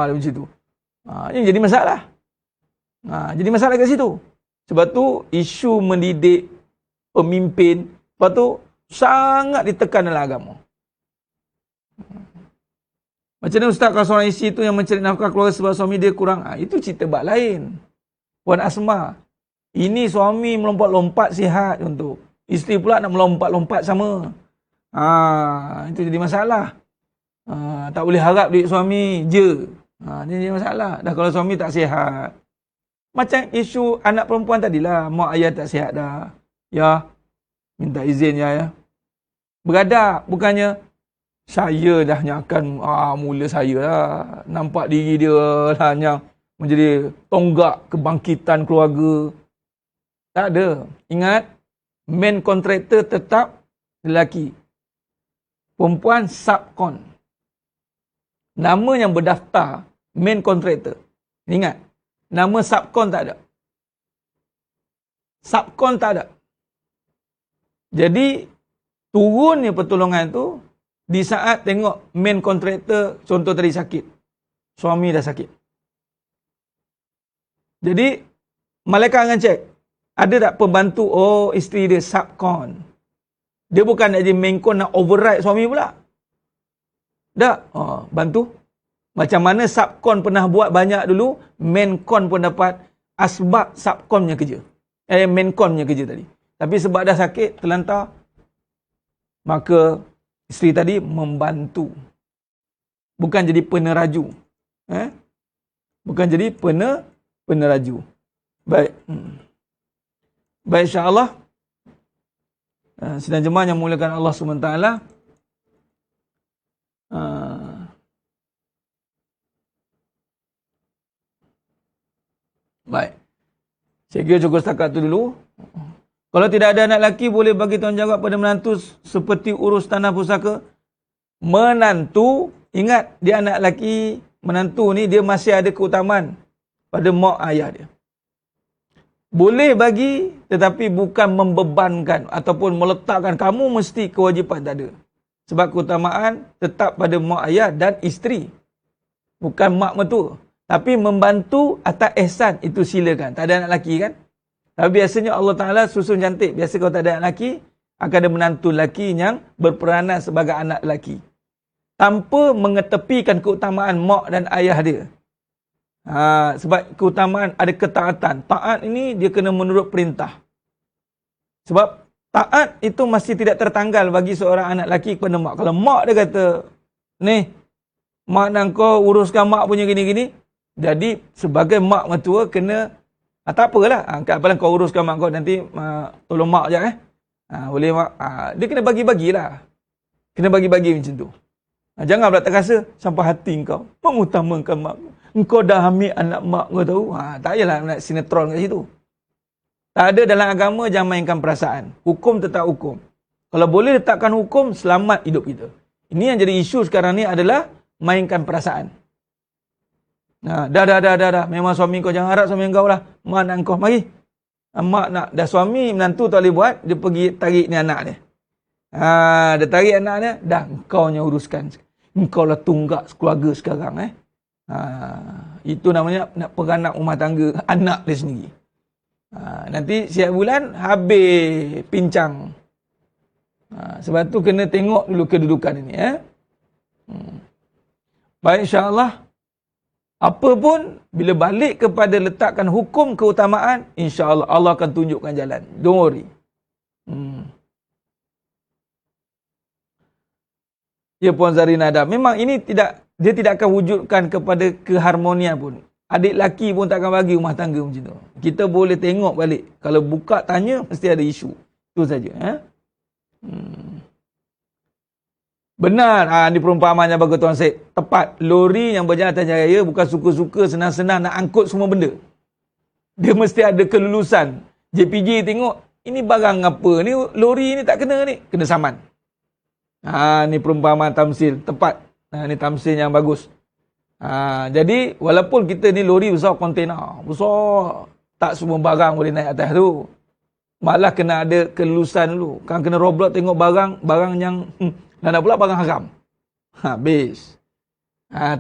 Macam tu. Ini jadi masalah. Jadi masalah kat situ. Sebab tu isu mendidik pemimpin, sebab tu sangat ditekan dalam agama. Macam mana ustaz kalau seorang isteri tu yang mencari nafkah keluarga sebab suami dia kurang, itu cerita bab lain. Puan Asma, ini suami melompat-lompat sihat contoh. Isteri pula nak melompat-lompat sama. Itu jadi masalah. Tak boleh harap duit suami je. Ini jadi masalah. Dah kalau suami tak sihat. Macam isu anak perempuan tadilah. Mak ayah tak sihat dah. Ya, minta izin ya. Beradak. Bukannya saya dah yang akan mula saya lah. Nampak diri dia lah yang menjadi tonggak kebangkitan keluarga. Tak ada. Ingat, main kontraktor tetap lelaki. Perempuan subkon. Nama yang berdaftar main kontraktor. Ingat, nama subkon tak ada. Subkon tak ada. Jadi turunnya pertolongan tu di saat tengok main kontraktor contoh tadi sakit. Suami dah sakit. Jadi malaikat akan cek, ada tak pembantu isteri dia subkon. Dia bukan nak jadi main con nak override suami pula. Tak, bantu. Macam mana subkon pernah buat banyak dulu, main con pun dapat asbab subkonnya kerja. Main connya kerja tadi. Tapi sebab dah sakit, terlantar, maka isteri tadi membantu. Bukan jadi peneraju. Bukan jadi peneraju. Baik. Baik, insya-Allah. Sidang jemaah yang muliakan Allah SWT. Baik. Saya kira cukup setakat tu dulu. Kalau tidak ada anak lelaki, boleh bagi tanggungjawab pada menantu seperti urus tanah pusaka. Menantu, ingat dia anak lelaki, menantu ni dia masih ada keutamaan pada mak ayah dia. Boleh bagi, tetapi bukan membebankan ataupun meletakkan kamu mesti kewajipan, tak ada. Sebab keutamaan tetap pada mak ayah dan isteri. Bukan mak mertua. Tapi membantu atas ihsan, itu silakan. Tak ada anak lelaki kan? Tapi biasanya Allah Ta'ala susun cantik. Biasa kalau tak ada anak lelaki, akan ada menantu lelaki yang berperanan sebagai anak lelaki. Tanpa mengetepikan keutamaan mak dan ayah dia. Sebab keutamaan ada ketaatan. Taat ini dia kena menurut perintah. Sebab taat itu masih tidak tertanggal bagi seorang anak lelaki kepada mak. Kalau mak dia kata, ni, mak nak kau uruskan mak punya gini-gini. Jadi sebagai mak mertua kena, tak apalah. Apalah kau uruskan mak kau, nanti tolong mak je boleh mak. Dia kena bagi-bagilah. Kena bagi-bagi macam tu. Jangan pula terasa sampai hati kau mengutamakan mak. Engkau dah ambil anak mak kau tahu. Tak payahlah nak sinetron kat situ. Tak ada dalam agama, jangan mainkan perasaan. Hukum tetap hukum. Kalau boleh letakkan hukum, selamat hidup kita. Ini yang jadi isu sekarang ni adalah mainkan perasaan. Dah. Memang suami kau, jangan harap suami kau lah. Mak nak kau, mari. Mak nak, dah suami menantu tak boleh buat, dia pergi tarik ni anak dia. Dia tarik anak dia, dah kau yang uruskan. Engkau lah tunggak keluarga sekarang. Itu namanya nak beranak rumah tangga anak dia sendiri. Nanti siap bulan, habis pincang. Sebab tu kena tengok dulu kedudukan ini. Baik, insya-Allah. Apa pun, bila balik kepada letakkan hukum keutamaan, insya-Allah Allah akan tunjukkan jalan. Don't worry. Ya Puan Zarina Adam, memang ini dia tidak akan wujudkan kepada keharmonian pun. Adik laki pun takkan bagi rumah tangga macam tu. Kita boleh tengok balik. Kalau buka tanya, mesti ada isu. Itu saja. Benar, ni perumpamaan yang bagus Tuan Syed. Tepat, lori yang berjalan atas jalan raya bukan suka-suka senang-senang nak angkut semua benda. Dia mesti ada kelulusan. JPJ tengok, ini barang apa? Ni lori ni tak kena ni. Kena saman. Ni perumpamaan tamsil. Tepat. Ni tamsil yang bagus. Jadi, walaupun kita ni lori besar kontainer. Besar. Tak semua barang boleh naik atas tu. Malah kena ada kelulusan dulu. Kan kena roblok tengok barang yang... nak pula barang haram. Habis.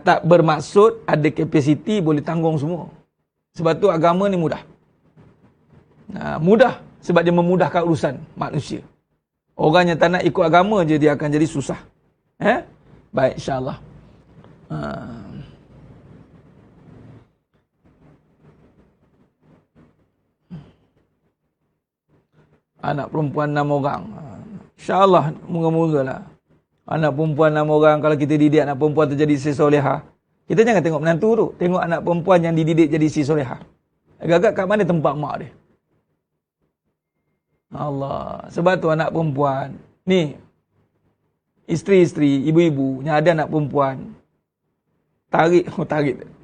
Tak bermaksud ada kapasiti boleh tanggung semua. Sebab tu agama ni mudah. Mudah sebab dia memudahkan urusan manusia. Orang yang tak nak ikut agama je, dia akan jadi susah. Baik, insya-Allah. Anak perempuan 6 orang. InsyaAllah, moga-moga lah. Anak perempuan 6 orang, kalau kita didik anak perempuan tu jadi isteri solehah. Kita jangan tengok menantu tu. Tengok anak perempuan yang dididik jadi isteri solehah. Agak-agak kat mana tempat mak dia? Allah. Sebab tu anak perempuan. Ni, isteri-isteri, ibu-ibu yang ada anak perempuan. Tarik.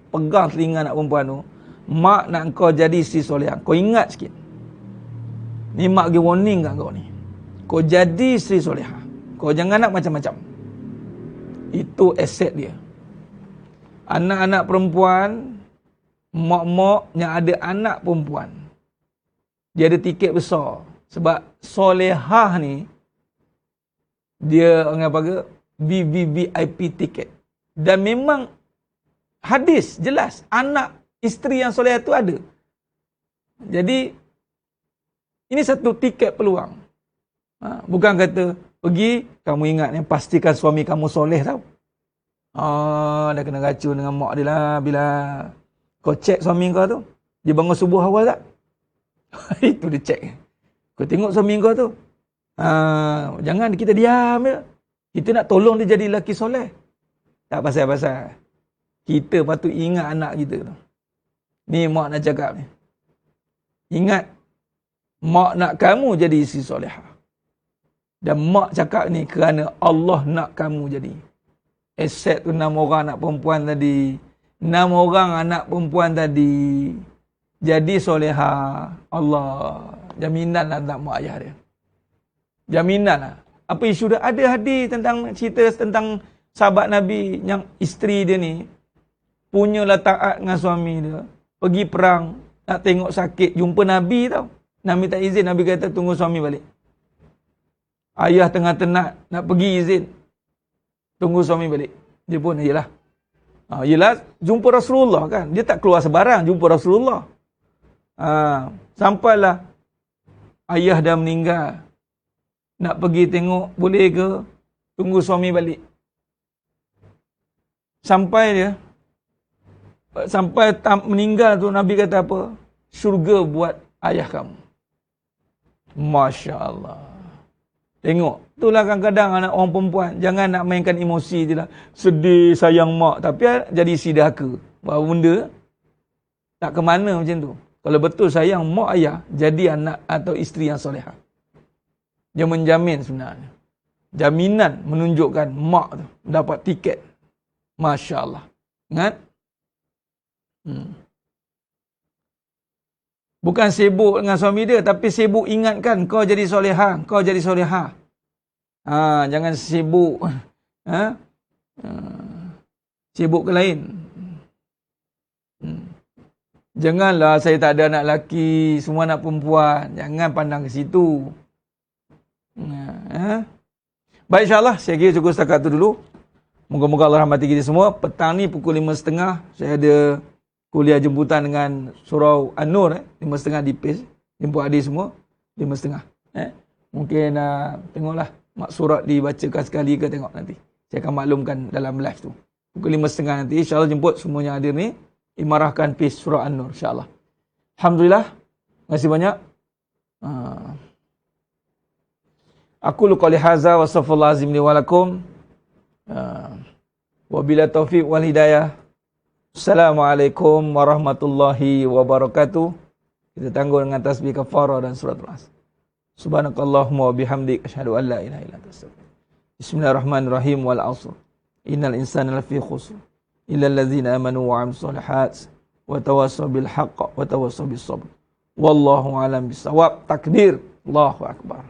Pegang telinga anak perempuan tu. Mak nak kau jadi isteri solehah. Kau ingat sikit. Ni mak bagi warning kat kau ni. Kau jadi isteri solehah. Kau jangan nak macam-macam. Itu aset dia. Anak-anak perempuan, mak-mak yang ada anak perempuan. Dia ada tiket besar. Sebab solehah ni, dia orang apa ke? VVVIP tiket. Dan memang hadis jelas, anak isteri yang solehah tu ada. Jadi, ini satu tiket peluang. Bukan kata, pergi, kamu ingat ni, pastikan suami kamu soleh tau. Dah kena racun dengan mak dia lah. Bila kau cek suami kau tu, dia bangun subuh awal tak? Itu dia cek. Kau tengok suami kau tu. Jangan kita diam je. Kita nak tolong dia jadi lelaki soleh. Tak pasal-pasal. Kita patut ingat anak kita tu. Ni mak nak cakap ni. Ingat, mak nak kamu jadi isteri solehah. Dan mak cakap ni kerana Allah nak kamu jadi. Except tu 6 orang anak perempuan tadi. 6 orang anak perempuan tadi. Jadi solehah. Allah. Jaminan lah tak mak ayah dia. Jaminan lah. Apa isu dia? Ada hadis tentang cerita tentang sahabat Nabi yang isteri dia ni punyalah taat dengan suami dia. Pergi perang. Nak tengok sakit. Jumpa Nabi tau. Nabi tak izin. Nabi kata tunggu suami balik. Ayah tengah tenat. Nak pergi izin. Tunggu suami balik. Dia pun yelah. Yelah. Jumpa Rasulullah kan. Dia tak keluar sebarang. Jumpa Rasulullah. Sampailah. Ayah dah meninggal. Nak pergi tengok. Boleh ke? Tunggu suami balik. Sampai dia. Sampai meninggal tu Nabi kata apa? Syurga buat ayah kamu. Masya Allah. Tengok. Itulah kadang-kadang anak orang perempuan. Jangan nak mainkan emosi je lah. Sedih, sayang mak. Tapi jadi isi dahaka. Bahawa benda tak ke mana macam tu. Kalau betul sayang mak ayah, jadi anak atau isteri yang solehah. Dia menjamin sebenarnya. Jaminan menunjukkan mak tu dapat tiket. Masya Allah. Ingat? Bukan sibuk dengan suami dia, tapi sibuk ingatkan kau jadi solehah, kau jadi solehah. Jangan sibuk sibuk ke lain. Janganlah saya tak ada anak lelaki, semua anak perempuan. Jangan pandang ke situ. Baik, insyaAllah saya kira cukup setakat tu dulu. Moga-moga Allah rahmati kita semua. Petang ni pukul 5.30 saya ada kuliah jemputan dengan surau An-Nur 5.30 di PACE. Jemput adik semua 5.30. Mungkin tengoklah mak surat dibacakan sekali ke, tengok nanti. Saya akan maklumkan dalam live tu. Pukul 5.30 nanti insya-Allah jemput semuanya hadir ni. Imarahkan PACE surau An-Nur insya-Allah. Alhamdulillah. Terima kasih banyak. Aku qouli hadza wa astaghfirullah azim li wa lakum. Wabila taufiq wal hidayah. Assalamualaikum warahmatullahi wabarakatuh. Kita tangguh dengan tasbih kafarah dan surat Al-As. Subhanakallahumma wa bihamdik asyhadu an la ilaha illa anta astaghfiruka. Bismillahirrahmanirrahim wal 'asr. Innal insana lafi khusr illa allazina amanu wa 'amilus solihat wa tawassaw bil haqq wa tawassaw bis sabr. Wallahu a'lam bissawab. Takbir. Allahu akbar.